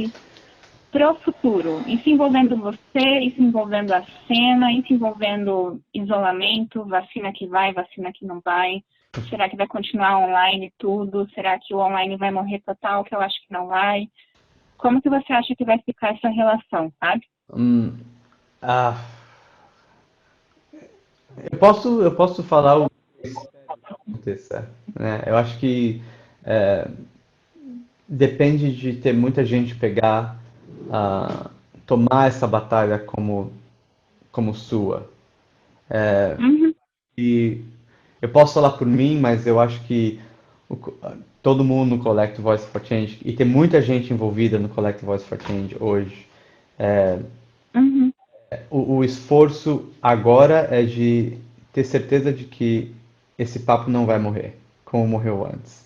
pro futuro, e se envolvendo você, e se envolvendo a cena, e se envolvendo isolamento, vacina que vai, vacina que não vai, será que vai continuar online tudo, será que o online vai morrer total, que eu acho que não vai, como que você acha que vai ficar essa relação, sabe? hum, ah, eu posso falar o que aconteça, né? Eu acho que é, depende de ter muita gente pegar, ah, tomar essa batalha como sua. Uhum, E eu posso falar por mim, mas eu acho que o co- todo mundo no Collective Voice for Change, e tem muita gente envolvida no Collective Voice for Change hoje, uhum, o esforço agora é de ter certeza de que esse papo não vai morrer, como morreu antes.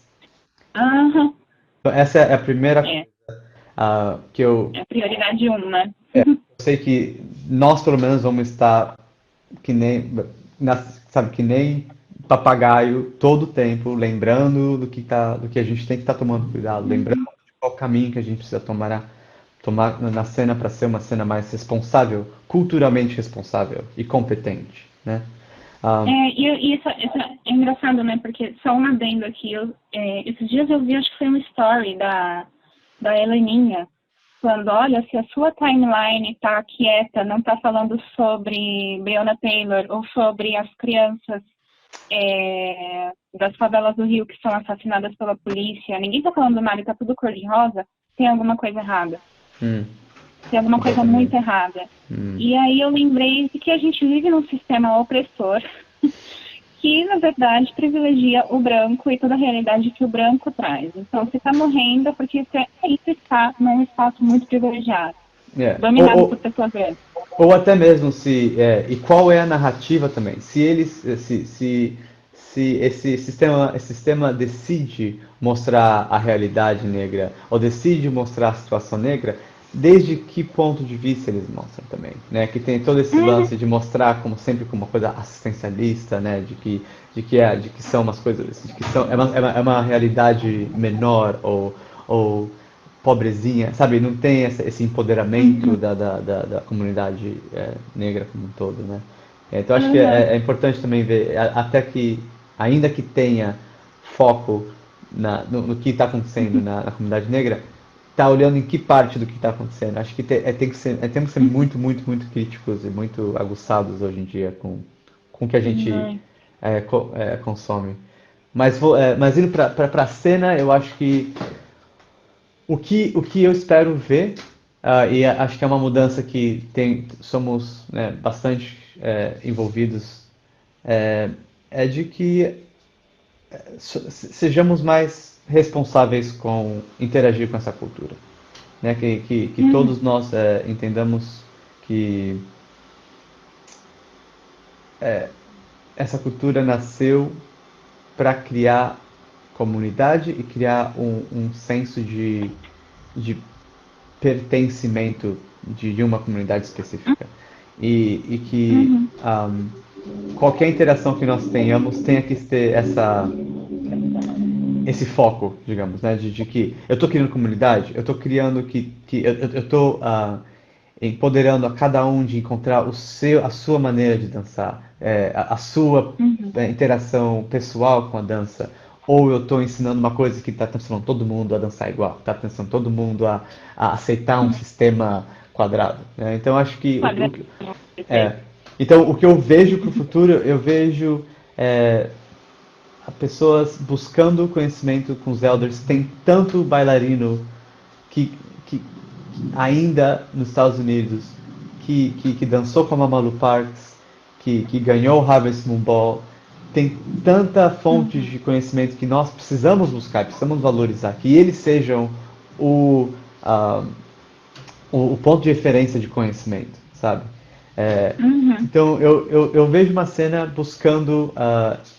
aham, Então, essa é a primeira coisa é, que eu é a prioridade um, né? sei que nós, pelo menos, vamos estar que nem, sabe, que nem papagaio todo o tempo, lembrando do que a gente tem que estar tomando cuidado, lembrando Uhum. de qual caminho que a gente precisa tomar na cena para ser uma cena mais responsável, culturalmente responsável e competente, né? Ah, E isso é engraçado, né? Porque só um adendo aqui, esses dias eu vi, acho que foi um story da Heleninha, falando, olha, se a sua timeline está quieta, não está falando sobre Breonna Taylor ou sobre as crianças das favelas do Rio que são assassinadas pela polícia, ninguém está falando nada, está tudo cor-de-rosa, tem alguma coisa errada. hum, Tem alguma coisa muito exatamente. errada. Hum, E aí eu lembrei de que a gente vive num sistema opressor que, na verdade, privilegia o branco e toda a realidade que o branco traz. Então, você está morrendo porque você ainda está num espaço muito privilegiado, é. dominado por pessoas grandes. Ou até mesmo e qual é a narrativa também? Se eles, se esse sistema decide mostrar a realidade negra ou decide mostrar a situação negra, desde que ponto de vista eles mostram também, né? Que tem todo esse Uhum, lance de mostrar como sempre como uma coisa assistencialista, né? De que são umas coisas, de que são é uma realidade menor ou pobrezinha, sabe? Não tem esse empoderamento uhum, da comunidade negra como um todo, né? Então acho que Aham. é importante também ver, até que, ainda que tenha foco no que está acontecendo na comunidade negra, tá olhando em que parte do que está acontecendo. Acho que temos que ser muito, muito, muito críticos e muito aguçados hoje em dia com o que a gente Uhum. consome. Mas indo para a cena, eu acho que o que eu espero ver, e acho que é uma mudança que somos, né, bastante envolvidos, é, é de que sejamos mais responsáveis com interagir com essa cultura, né? Que Uhum. todos nós entendamos que essa cultura nasceu para criar comunidade e criar um senso de pertencimento de uma comunidade específica. E que Uhum. qualquer interação que nós tenhamos tenha que ter esse foco, digamos, né? De que eu estou criando comunidade, eu estou criando que eu estou empoderando a cada um de encontrar a sua maneira de dançar, a sua Uhum. interação pessoal com a dança, ou eu estou ensinando uma coisa que está ensinando todo mundo a dançar igual, está ensinando todo mundo a aceitar um Uhum. sistema quadrado, né? Então acho que Quadrado. é, Perfeito. então o que eu vejo para o futuro, eu vejo é, pessoas buscando conhecimento com os elders. Tem tanto bailarino que ainda nos Estados Unidos que dançou com a Mamalu Parks, que ganhou o Harvest Moon Ball. Tem tanta fonte Uhum. de conhecimento que nós precisamos buscar, precisamos valorizar, que eles sejam o, ah, o ponto de referência de conhecimento, sabe? É, Uhum. então eu vejo uma cena buscando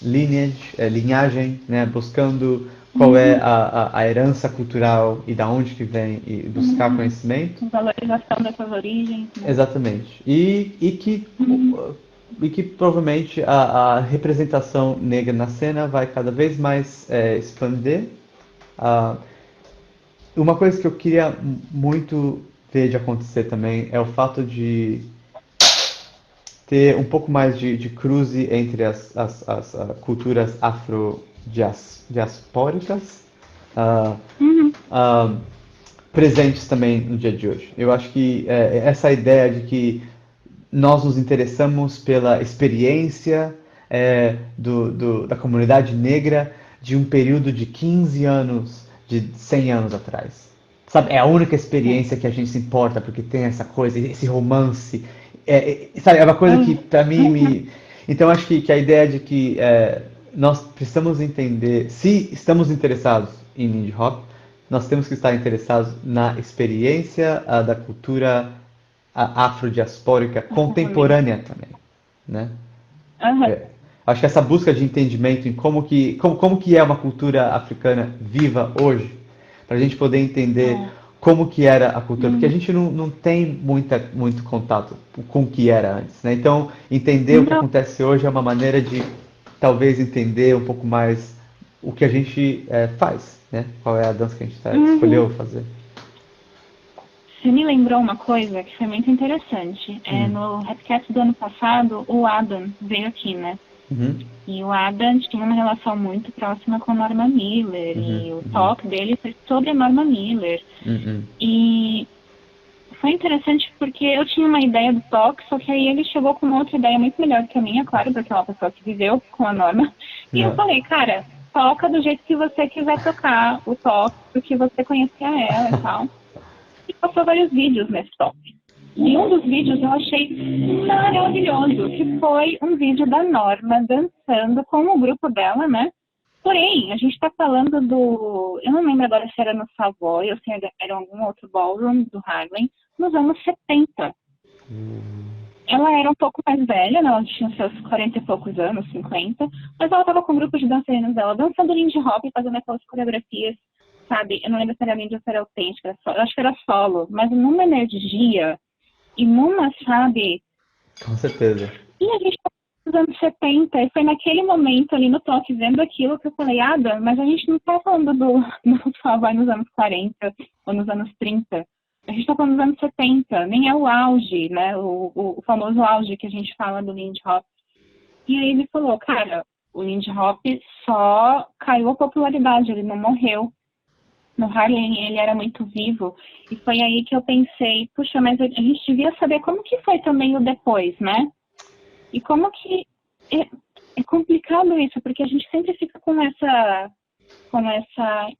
lineage, linhagem, né? Buscando qual é Uhum. a herança cultural e da onde que vem e buscar Uhum. conhecimento. Valorização dessas origens, né? Exatamente. Uhum. E que provavelmente a representação negra na cena vai cada vez mais expandir. Ah, uma coisa que eu queria muito ver de acontecer também é o fato de ter um pouco mais de cruze entre as culturas afrodiaspóricas ah, Uhum. ah, presentes também no dia de hoje. Eu acho que essa ideia de que nós nos interessamos pela experiência da comunidade negra de um período de 15 anos, de 100 anos atrás. Sabe, é a única É. experiência que a gente se importa, porque tem essa coisa, esse romance. Sabe, é uma coisa que, Uhum. para mim, me. Então, acho que a ideia de que nós precisamos entender, se estamos interessados em Lindy Hop, nós temos que estar interessados na experiência da cultura afrodiaspórica Exatamente. contemporânea também, né? Aham. É, acho que essa busca de entendimento em como que é uma cultura africana viva hoje, para a gente poder entender É. como que era a cultura, porque a Uhum. gente não tem muito contato com o que era antes, né? Então, entender o que Não. acontece hoje é uma maneira de talvez entender um pouco mais o que a gente faz, né? Qual é a dança que a gente Uhum. escolheu fazer. Você me lembrou uma coisa que foi muito interessante. Hum. No Rapcats do ano passado, o Adam veio aqui, né? Uhum. E o Adam tinha uma relação muito próxima com a Norma Miller. Uhum. E o Uhum. talk dele foi sobre a Norma Miller. Uhum. E foi interessante porque eu tinha uma ideia do talk, só que aí ele chegou com uma outra ideia muito melhor que a minha, claro, porque é uma pessoa que viveu com a Norma. E eu Não. falei, cara, toca do jeito que você quiser tocar o talk, porque você conhecia ela e tal. E passou vários vídeos nesse talk. E um dos vídeos eu achei maravilhoso, que foi um vídeo da Norma dançando com o grupo dela, né? Porém, a gente está falando do. Eu não lembro agora se era no Savoy ou se era algum outro ballroom do Harlem, nos anos 70. Ela era um pouco mais velha, né? Ela tinha seus 40 e poucos anos, 50, mas ela estava com um grupo de dançarinos dela, dançando Lindy Hop, fazendo aquelas coreografias, sabe? Eu não lembro se era Lindy ou se era autêntica, eu acho que era solo, mas numa energia e numa, sabe? Com certeza. E a gente tá nos anos 70, e foi naquele momento ali no toque, vendo aquilo, que eu falei, Ada, mas a gente não tá falando do Savoy nos anos 40 ou nos anos 30. a gente está falando dos anos 70, nem é o auge, né? O famoso auge que a gente fala do Lindy Hop. E aí ele falou, cara, o Lindy Hop só caiu a popularidade, ele não morreu. No Harlem, ele era muito vivo. E foi aí que eu pensei, puxa, mas a gente devia saber como que foi também o depois, né? E como que... É complicado isso, porque a gente sempre fica com essa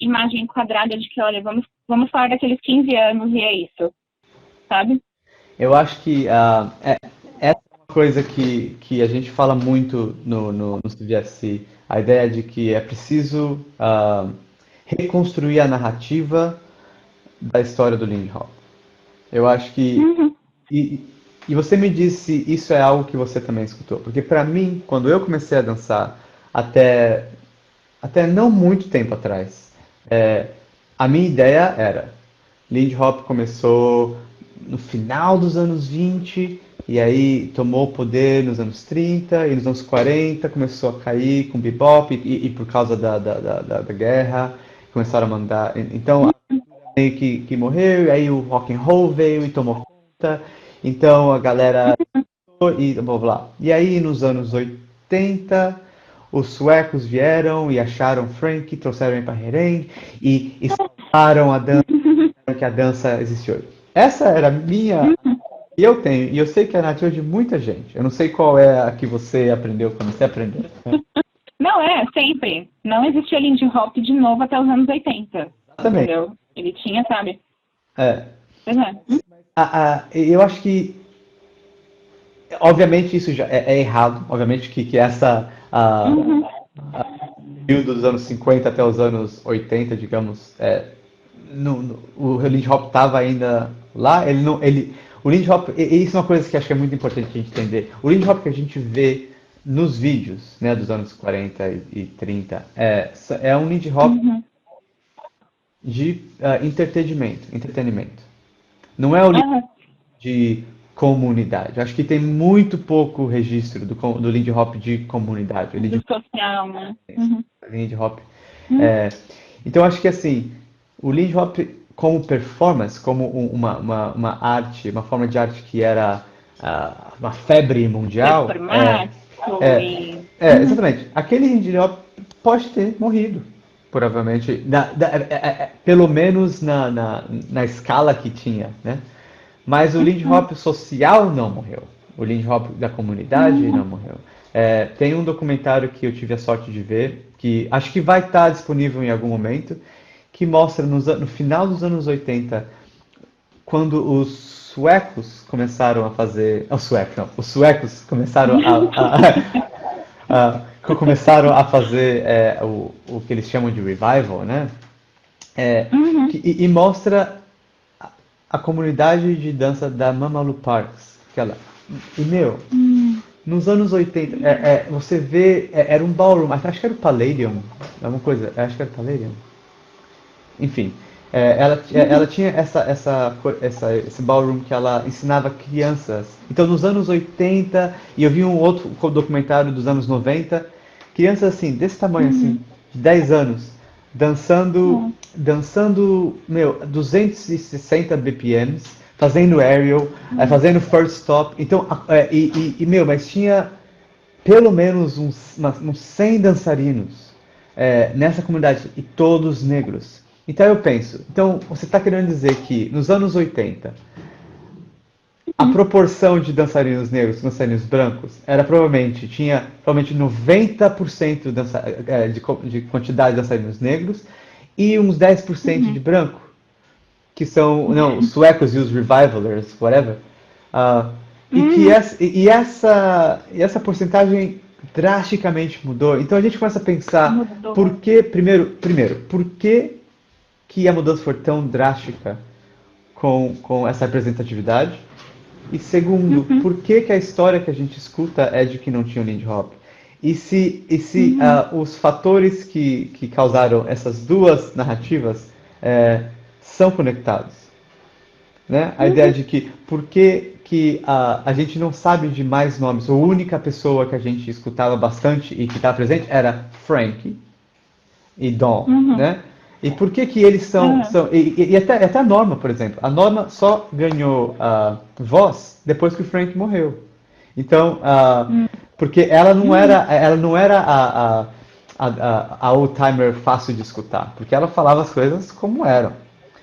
imagem quadrada de que, olha, vamos falar daqueles 15 anos e é isso, sabe? Eu acho que essa é uma coisa que a gente fala muito no CVFC, a ideia de que é preciso reconstruir a narrativa da história do Lindy Hop. Eu acho que. Uhum, E, e você me disse se isso é algo que você também escutou. Porque para mim, quando eu comecei a dançar, até, até não muito tempo atrás, a minha ideia era: Lindy Hop começou no final dos anos 20, e aí tomou o poder nos anos 30, e nos anos 40 começou a cair com bebop, e por causa da guerra, começaram a mandar. Então, meio que morreu, e aí o rock and roll veio e tomou conta, então a galera e blá blá blá. E aí nos anos 80 os suecos vieram e acharam Frank, trouxeram ele para Hereng e salvaram a dança, que a dança existe hoje. Essa era a minha, e eu tenho, e eu sei que é a narrativa de muita gente. Eu não sei qual é a que você aprendeu quando você aprendeu. Não, sempre. Não existia Lindy Hop de novo até os anos 80, Exatamente. entendeu? Ele tinha, sabe? É. Pois é. Eu acho que obviamente isso já é errado, obviamente que essa Uhum, período dos anos 50 até os anos 80, digamos, o Lindy Hop estava ainda lá, ele não, ele, o Lindy Hop, e isso é uma coisa que acho que é muito importante a gente entender. O Lindy Hop que a gente vê nos vídeos, né, dos anos 40 e 30, é um Lindy Hop uhum, de entretenimento. Não é o aham. de comunidade. Acho que tem muito pouco registro do Lindy Hop de comunidade, o Do social, né? Uhum, Lindy Hop. uhum, É, então acho que assim, o Lindy Hop como performance, como uma arte, uma forma de arte que era uma febre mundial, performático é, e... Uhum, exatamente. Aquele Lindy Hop pode ter morrido, provavelmente, pelo menos na escala que tinha, né? Mas o Lindy uhum, Hop social não morreu. O Lindy Hop da comunidade não uhum, morreu. Tem um documentário que eu tive a sorte de ver, que acho que vai estar disponível em algum momento, que mostra no final dos anos 80, quando os suecos começaram a fazer. Os suecos começaram começaram a fazer o que eles chamam de revival, né? uhum, E mostra a comunidade de dança da Mamalu Parks. Meu, uhum, nos anos 80, você vê, era um ballroom, acho que era o Palladium, alguma coisa, acho que era o Palladium. Enfim, ela uhum, tinha esse ballroom que ela ensinava crianças. Então, nos anos 80, e eu vi um outro documentário dos anos 90, crianças assim, desse tamanho assim, uhum, de 10 anos, dançando, uhum, meu, 260 BPMs, fazendo aerial, fazendo first stop. Então, meu, mas tinha pelo menos uns 100 dançarinos nessa comunidade, e todos negros. Então eu penso, então você está querendo dizer que nos anos 80 a uhum, proporção de dançarinos negros com dançarinos brancos era tinha provavelmente 90% de quantidade de dançarinos negros e uns 10% de uhum, branco, que são não, os suecos e os revivalers, whatever. Ah, uhum. e essa porcentagem drasticamente mudou. Então a gente começa a pensar Mudou. por que, primeiro, por que a mudança foi tão drástica com essa representatividade? E segundo, Uhum, por que a história que a gente escuta é de que não tinha o Lindy Hop? E se uhum, os fatores que causaram essas duas narrativas são conectados? Né? A ideia uhum, de que por que a gente não sabe de mais nomes, a única pessoa que a gente escutava bastante e que estava presente era Frank e Don, uhum, né? E por que que eles e até a Norma, por exemplo. A Norma só ganhou voz depois que o Frank morreu. Então, porque ela não era a old-timer fácil de escutar, porque ela falava as coisas como eram.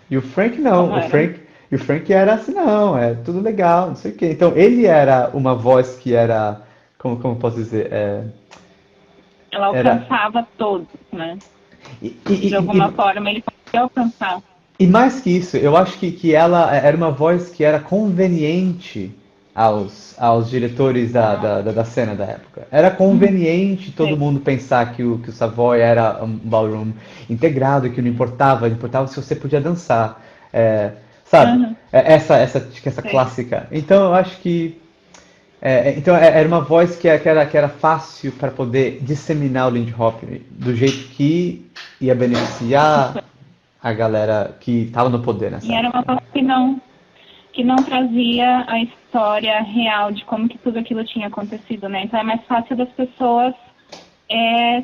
E o Frank não, Como era? o Frank era assim, não, é tudo legal, não sei o quê. Então, ele era uma voz que era, como posso dizer, Ela era alcançava todos, né? e, De e, alguma e, forma ele conseguiu alcançar. E mais que isso, eu acho que ela era uma voz que era conveniente aos diretores da cena da época. Era conveniente todo Sei. mundo pensar que o Savoy era um ballroom integrado, que não importava, importava se você podia dançar. Sabe? Uhum, Essa sei. clássica. Então eu acho que. Era uma voz que era fácil para poder disseminar o Lindy Hop do jeito que ia beneficiar a galera que estava no poder nessa E era uma época. voz que não trazia a história real de como que tudo aquilo tinha acontecido, né? Então é mais fácil das pessoas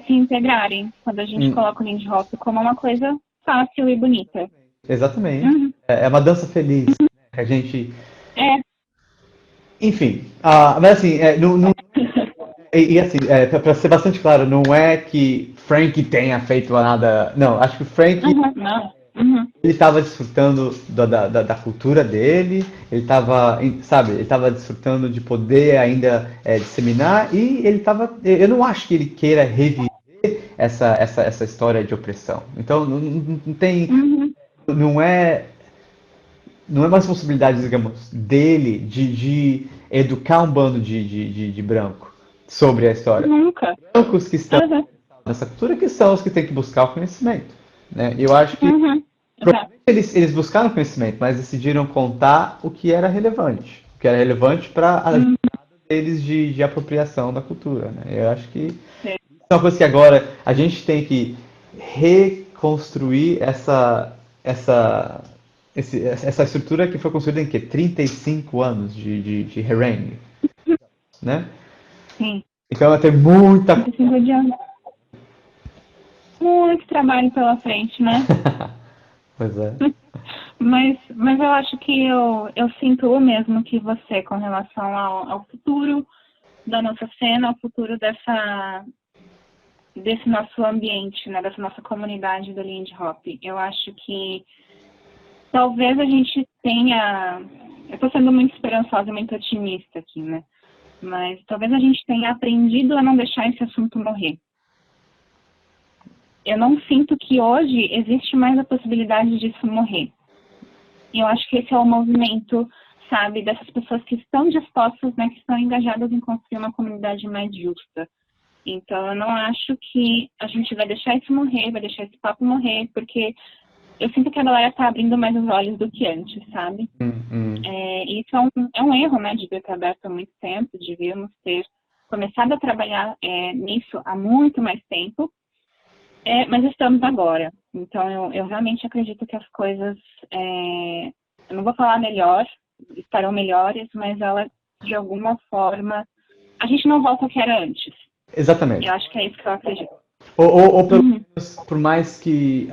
se integrarem quando a gente Hum, coloca o Lindy Hop como uma coisa fácil e bonita. exatamente. Uhum. É uma dança feliz, né, que a gente. É. Enfim, mas assim, assim, para ser bastante claro, não é que Frank tenha feito nada. Não, acho que o Frank Uhum. Não. Uhum. ele estava desfrutando da cultura dele, ele estava, sabe, ele estava desfrutando de poder ainda disseminar e ele estava. Eu não acho que ele queira reviver essa história de opressão. Então, não tem. Uhum. Não é. Não é uma responsabilidade, digamos, dele de educar um bando de branco sobre a história. Nunca. Brancos que estão Uhum. nessa cultura que são os que têm que buscar o conhecimento. Né? E eu acho que Uhum. Exato. provavelmente eles buscaram conhecimento, mas decidiram contar o que era relevante. O que era relevante para a Uhum. deles de apropriação da cultura. Né? Eu acho que isso Sei. é uma coisa que agora a gente tem que reconstruir essa estrutura que foi construída em quê? 35 anos de harangue, né? Sim. Então ela tem muita. 35 de ano. Muito trabalho pela frente, né? Pois é. Mas eu acho que eu sinto o mesmo que você com relação ao futuro da nossa cena, ao futuro desse nosso ambiente, né, dessa nossa comunidade do Lindy Hop. Eu acho que talvez a gente tenha. Eu estou sendo muito esperançosa e muito otimista aqui, né? Mas talvez a gente tenha aprendido a não deixar esse assunto morrer. Eu não sinto que hoje existe mais a possibilidade disso morrer. E eu acho que esse é o movimento, sabe, dessas pessoas que estão dispostas, né, que estão engajadas em construir uma comunidade mais justa. Então, eu não acho que a gente vai deixar isso morrer, vai deixar esse papo morrer, porque eu sinto que a galera está abrindo mais os olhos do que antes, sabe? Hum. E isso é um erro, né, de ter aberto há muito tempo, devíamos ter começado a trabalhar nisso há muito mais tempo, mas estamos agora. Então, eu realmente acredito que as coisas, eu não vou falar melhor, estarão melhores, mas elas, de alguma forma, a gente não volta ao que era antes. Exatamente. Eu acho que é isso que eu acredito. Ou pelo Uhum, menos, por mais que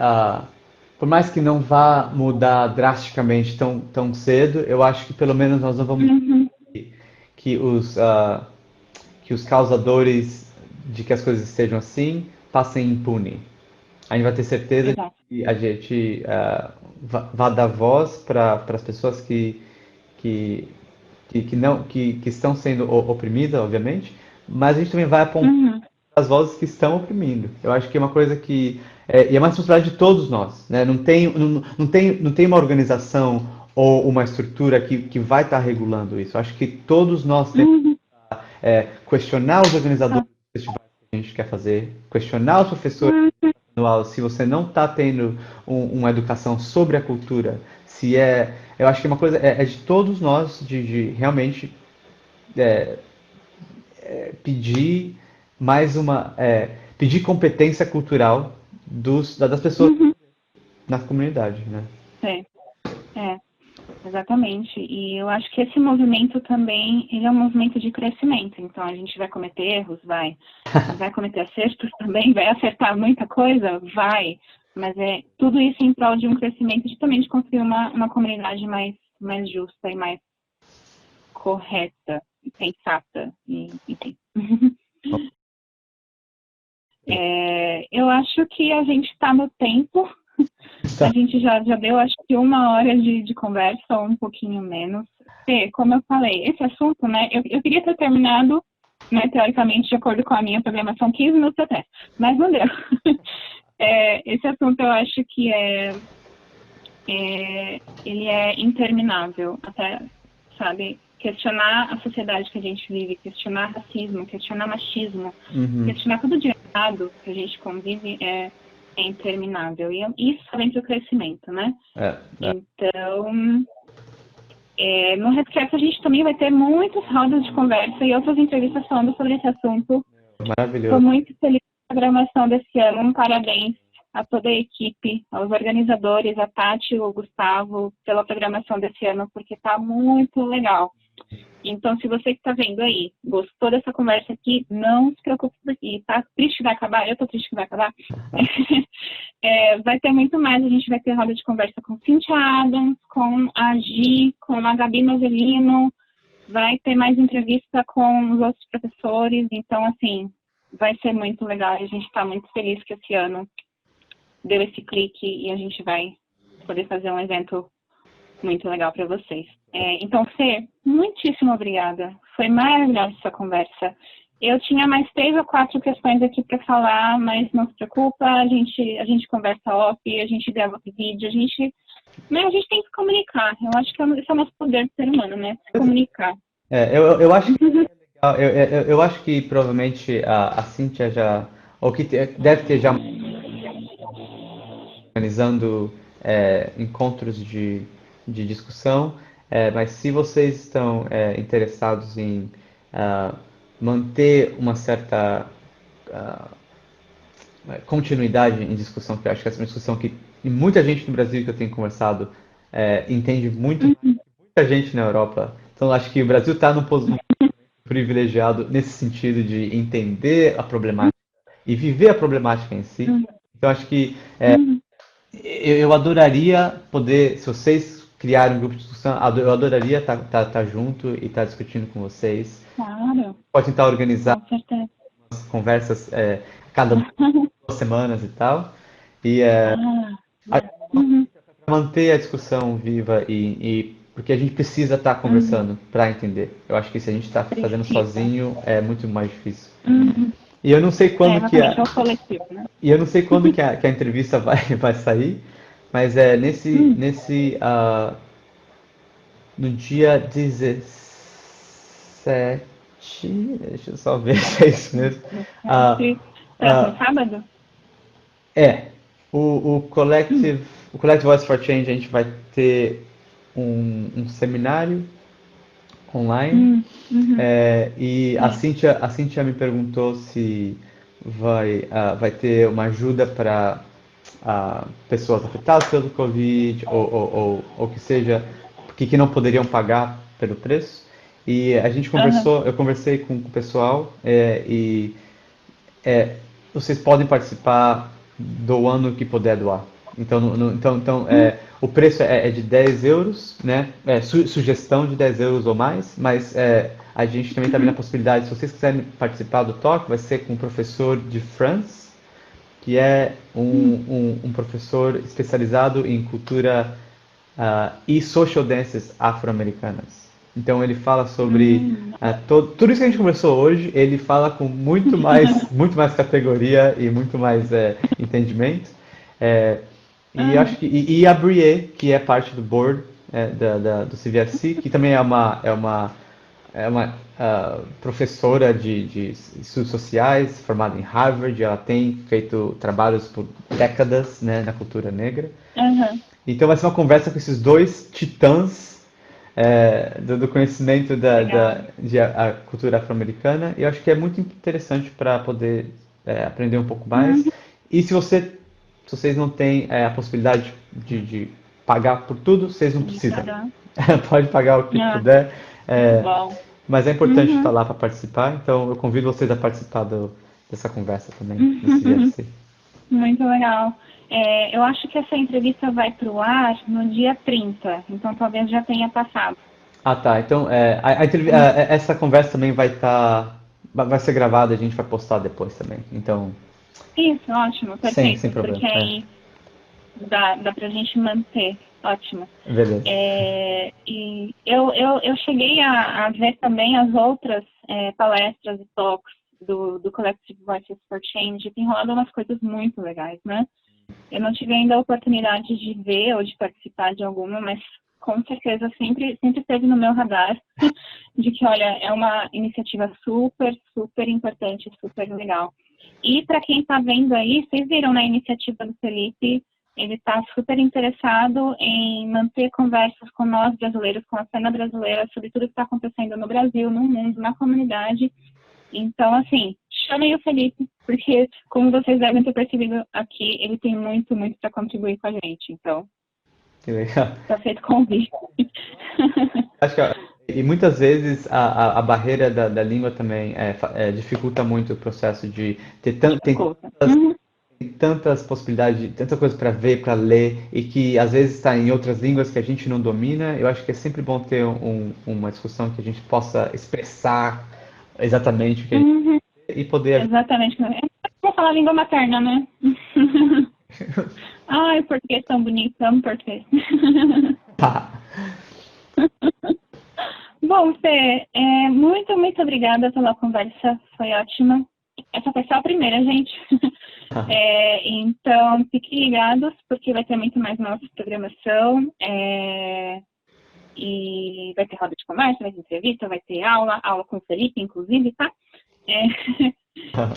não vá mudar drasticamente tão cedo, eu acho que pelo menos nós não vamos uhum, que os causadores de que as coisas estejam assim passem impune. A gente vai ter certeza de exato. que a gente vá dar voz para as pessoas que, que estão sendo oprimidas, obviamente, mas a gente também vai apontar Uhum, as vozes que estão oprimindo. Eu acho que é uma coisa que e é uma responsabilidade de todos nós, né? Não tem uma organização ou uma estrutura que vai estar regulando isso. Eu acho que todos nós temos uhum, questionar os organizadores tá. dos festivais que a gente quer fazer, questionar os professores Uhum, se você não está tendo uma educação sobre a cultura, eu acho que uma coisa é de todos nós de realmente pedir pedir competência cultural das pessoas uhum, na comunidade, né? é, é, exatamente. E eu acho que esse movimento também, ele é um movimento de crescimento. Então, a gente vai cometer erros? Vai. Vai cometer acertos também? Vai acertar muita coisa? Vai. Mas é tudo isso em prol de um crescimento e também de construir uma comunidade mais justa e mais correta, e sensata, e, enfim. Eu acho que a gente está no tempo. A gente já deu, acho que 1 hora de conversa, ou um pouquinho menos. Fê, como eu falei, esse assunto, né, eu queria ter terminado, né, teoricamente, de acordo com a minha programação, 15 minutos até, mas não deu. Esse assunto eu acho que ele é interminável, até, sabe, questionar a sociedade que a gente vive, questionar racismo, questionar machismo, questionar tudo de errado que a gente convive é interminável. E isso além do crescimento, né? Então, no Redcast a gente também vai ter muitas rodas de conversa e outras entrevistas falando sobre esse assunto. Maravilhoso. Estou muito feliz com a programação desse ano. Parabéns a toda a equipe, aos organizadores, a Tati e o Gustavo, pela programação desse ano, porque está muito legal. Então, se você que está vendo aí gostou dessa conversa aqui, não se preocupe, porque tá triste que vai acabar, eu tô triste que vai acabar. Vai ter muito mais, a gente vai ter roda de conversa com Cynthia Adams, com a Gi, com a Gabi Novelino, vai ter mais entrevista com os outros professores, então, assim, vai ser muito legal, a gente está muito feliz que esse ano deu esse clique e a gente vai poder fazer um evento muito legal para vocês. Então, Fê, muitíssimo obrigada. Foi maravilhosa essa conversa. Eu tinha mais 3 ou 4 questões aqui para falar, mas não se preocupa, a gente conversa off, a gente grava vídeo, a gente tem que se comunicar. Eu acho que esse é o nosso poder do ser humano, né? Se comunicar. Eu acho que é legal. Eu acho que provavelmente a Cíntia já, ou que deve ter já organizando encontros de discussão, mas se vocês estão interessados em manter uma certa continuidade em discussão, que eu acho que essa é uma discussão que muita gente no Brasil que eu tenho conversado entende muito, muita gente na Europa. Então, eu acho que o Brasil está num privilegiado nesse sentido de entender a problemática e viver a problemática em si. Então, acho que eu adoraria poder, se vocês criarem um grupo de discussão, eu adoraria estar junto e estar discutindo com vocês. Claro. Pode tentar organizar Com certeza. conversas cada 2 semanas e tal. E manter a discussão viva e porque a gente precisa estar conversando para entender. Eu acho que se a gente está fazendo sozinho é muito mais difícil. E eu não sei quando que é o coletivo, né? E eu não sei quando que a entrevista vai sair, mas no dia 17, deixa eu só ver se é isso mesmo. No sábado? O Collective Voice for Change, a gente vai ter um seminário online. E a Cíntia me perguntou se vai ter uma ajuda para pessoas afetadas pelo Covid ou que seja, que não poderiam pagar pelo preço. E a gente conversou, eu conversei com o pessoal e vocês podem participar doando o que puder doar. Então, o preço é de 10 euros, né? Sugestão de 10 euros ou mais, mas a gente também está vendo a possibilidade, se vocês quiserem participar do talk, vai ser com o professor de France, que é um professor especializado em cultura e social dances afro-americanas. Então ele fala sobre tudo isso que a gente conversou hoje, ele fala com muito mais categoria e muito mais entendimento. Acho que a Brie, que é parte do board do CVSC, que também é uma professora de estudos sociais, formada em Harvard, ela tem feito trabalhos por décadas, né, na cultura negra. Então vai ser uma conversa com esses 2 titãs do conhecimento de a cultura afro-americana, e eu acho que é muito interessante para poder aprender um pouco mais. E se vocês não têm a possibilidade de pagar por tudo, vocês não precisam. Pode pagar o que puder. Mas é importante estar lá para participar, então eu convido vocês a participar dessa conversa também, desse GFC. Muito legal. Eu acho que essa entrevista vai para o ar no dia 30, então talvez já tenha passado. Ah, tá. Então, essa conversa também vai ser gravada, a gente vai postar depois também. Então, Isso, ótimo, sem perfeito, problema. porque aí dá pra gente manter, ótimo. Beleza. E eu cheguei a ver também as outras palestras e talks do Collective Voices for Change, tem rolado umas coisas muito legais, né? Eu não tive ainda a oportunidade de ver ou de participar de alguma, mas com certeza sempre esteve no meu radar de que, olha, é uma iniciativa super, super importante, super legal. E para quem está vendo aí, vocês viram na iniciativa do Felipe, ele está super interessado em manter conversas com nós brasileiros, com a cena brasileira, sobre tudo que está acontecendo no Brasil, no mundo, na comunidade. Então, assim, chamem o Felipe, porque, como vocês devem ter percebido aqui, ele tem muito, muito para contribuir com a gente. Então, Que legal. está feito convite. Acho que, e muitas vezes a barreira da língua também dificulta muito o processo de tem tantas possibilidades, tanta coisa para ver, para ler, e que às vezes está em outras línguas que a gente não domina. Eu acho que é sempre bom ter uma discussão que a gente possa expressar exatamente o que a gente e poder. Exatamente. Vou falar a língua materna, né? Ai, português tão bonito, amo português. Bom, Fê, muito, muito obrigada pela conversa, foi ótima. Essa foi só a primeira, gente. Então, fiquem ligados, porque vai ter muito mais nossa programação. E vai ter roda de conversa, vai ter entrevista, vai ter aula com o Felipe, inclusive, tá?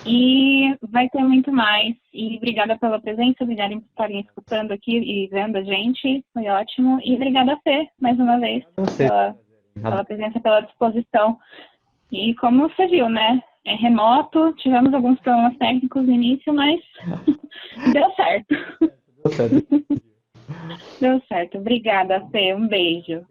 E vai ter muito mais. E obrigada pela presença, obrigada por estarem escutando aqui e vendo a gente, foi ótimo. E obrigada a Fê, mais uma vez, pela presença, pela disposição. E como você viu, né? É remoto, tivemos alguns problemas técnicos no início, mas deu certo. Deu certo. Deu certo. Obrigada, Fê. Um beijo.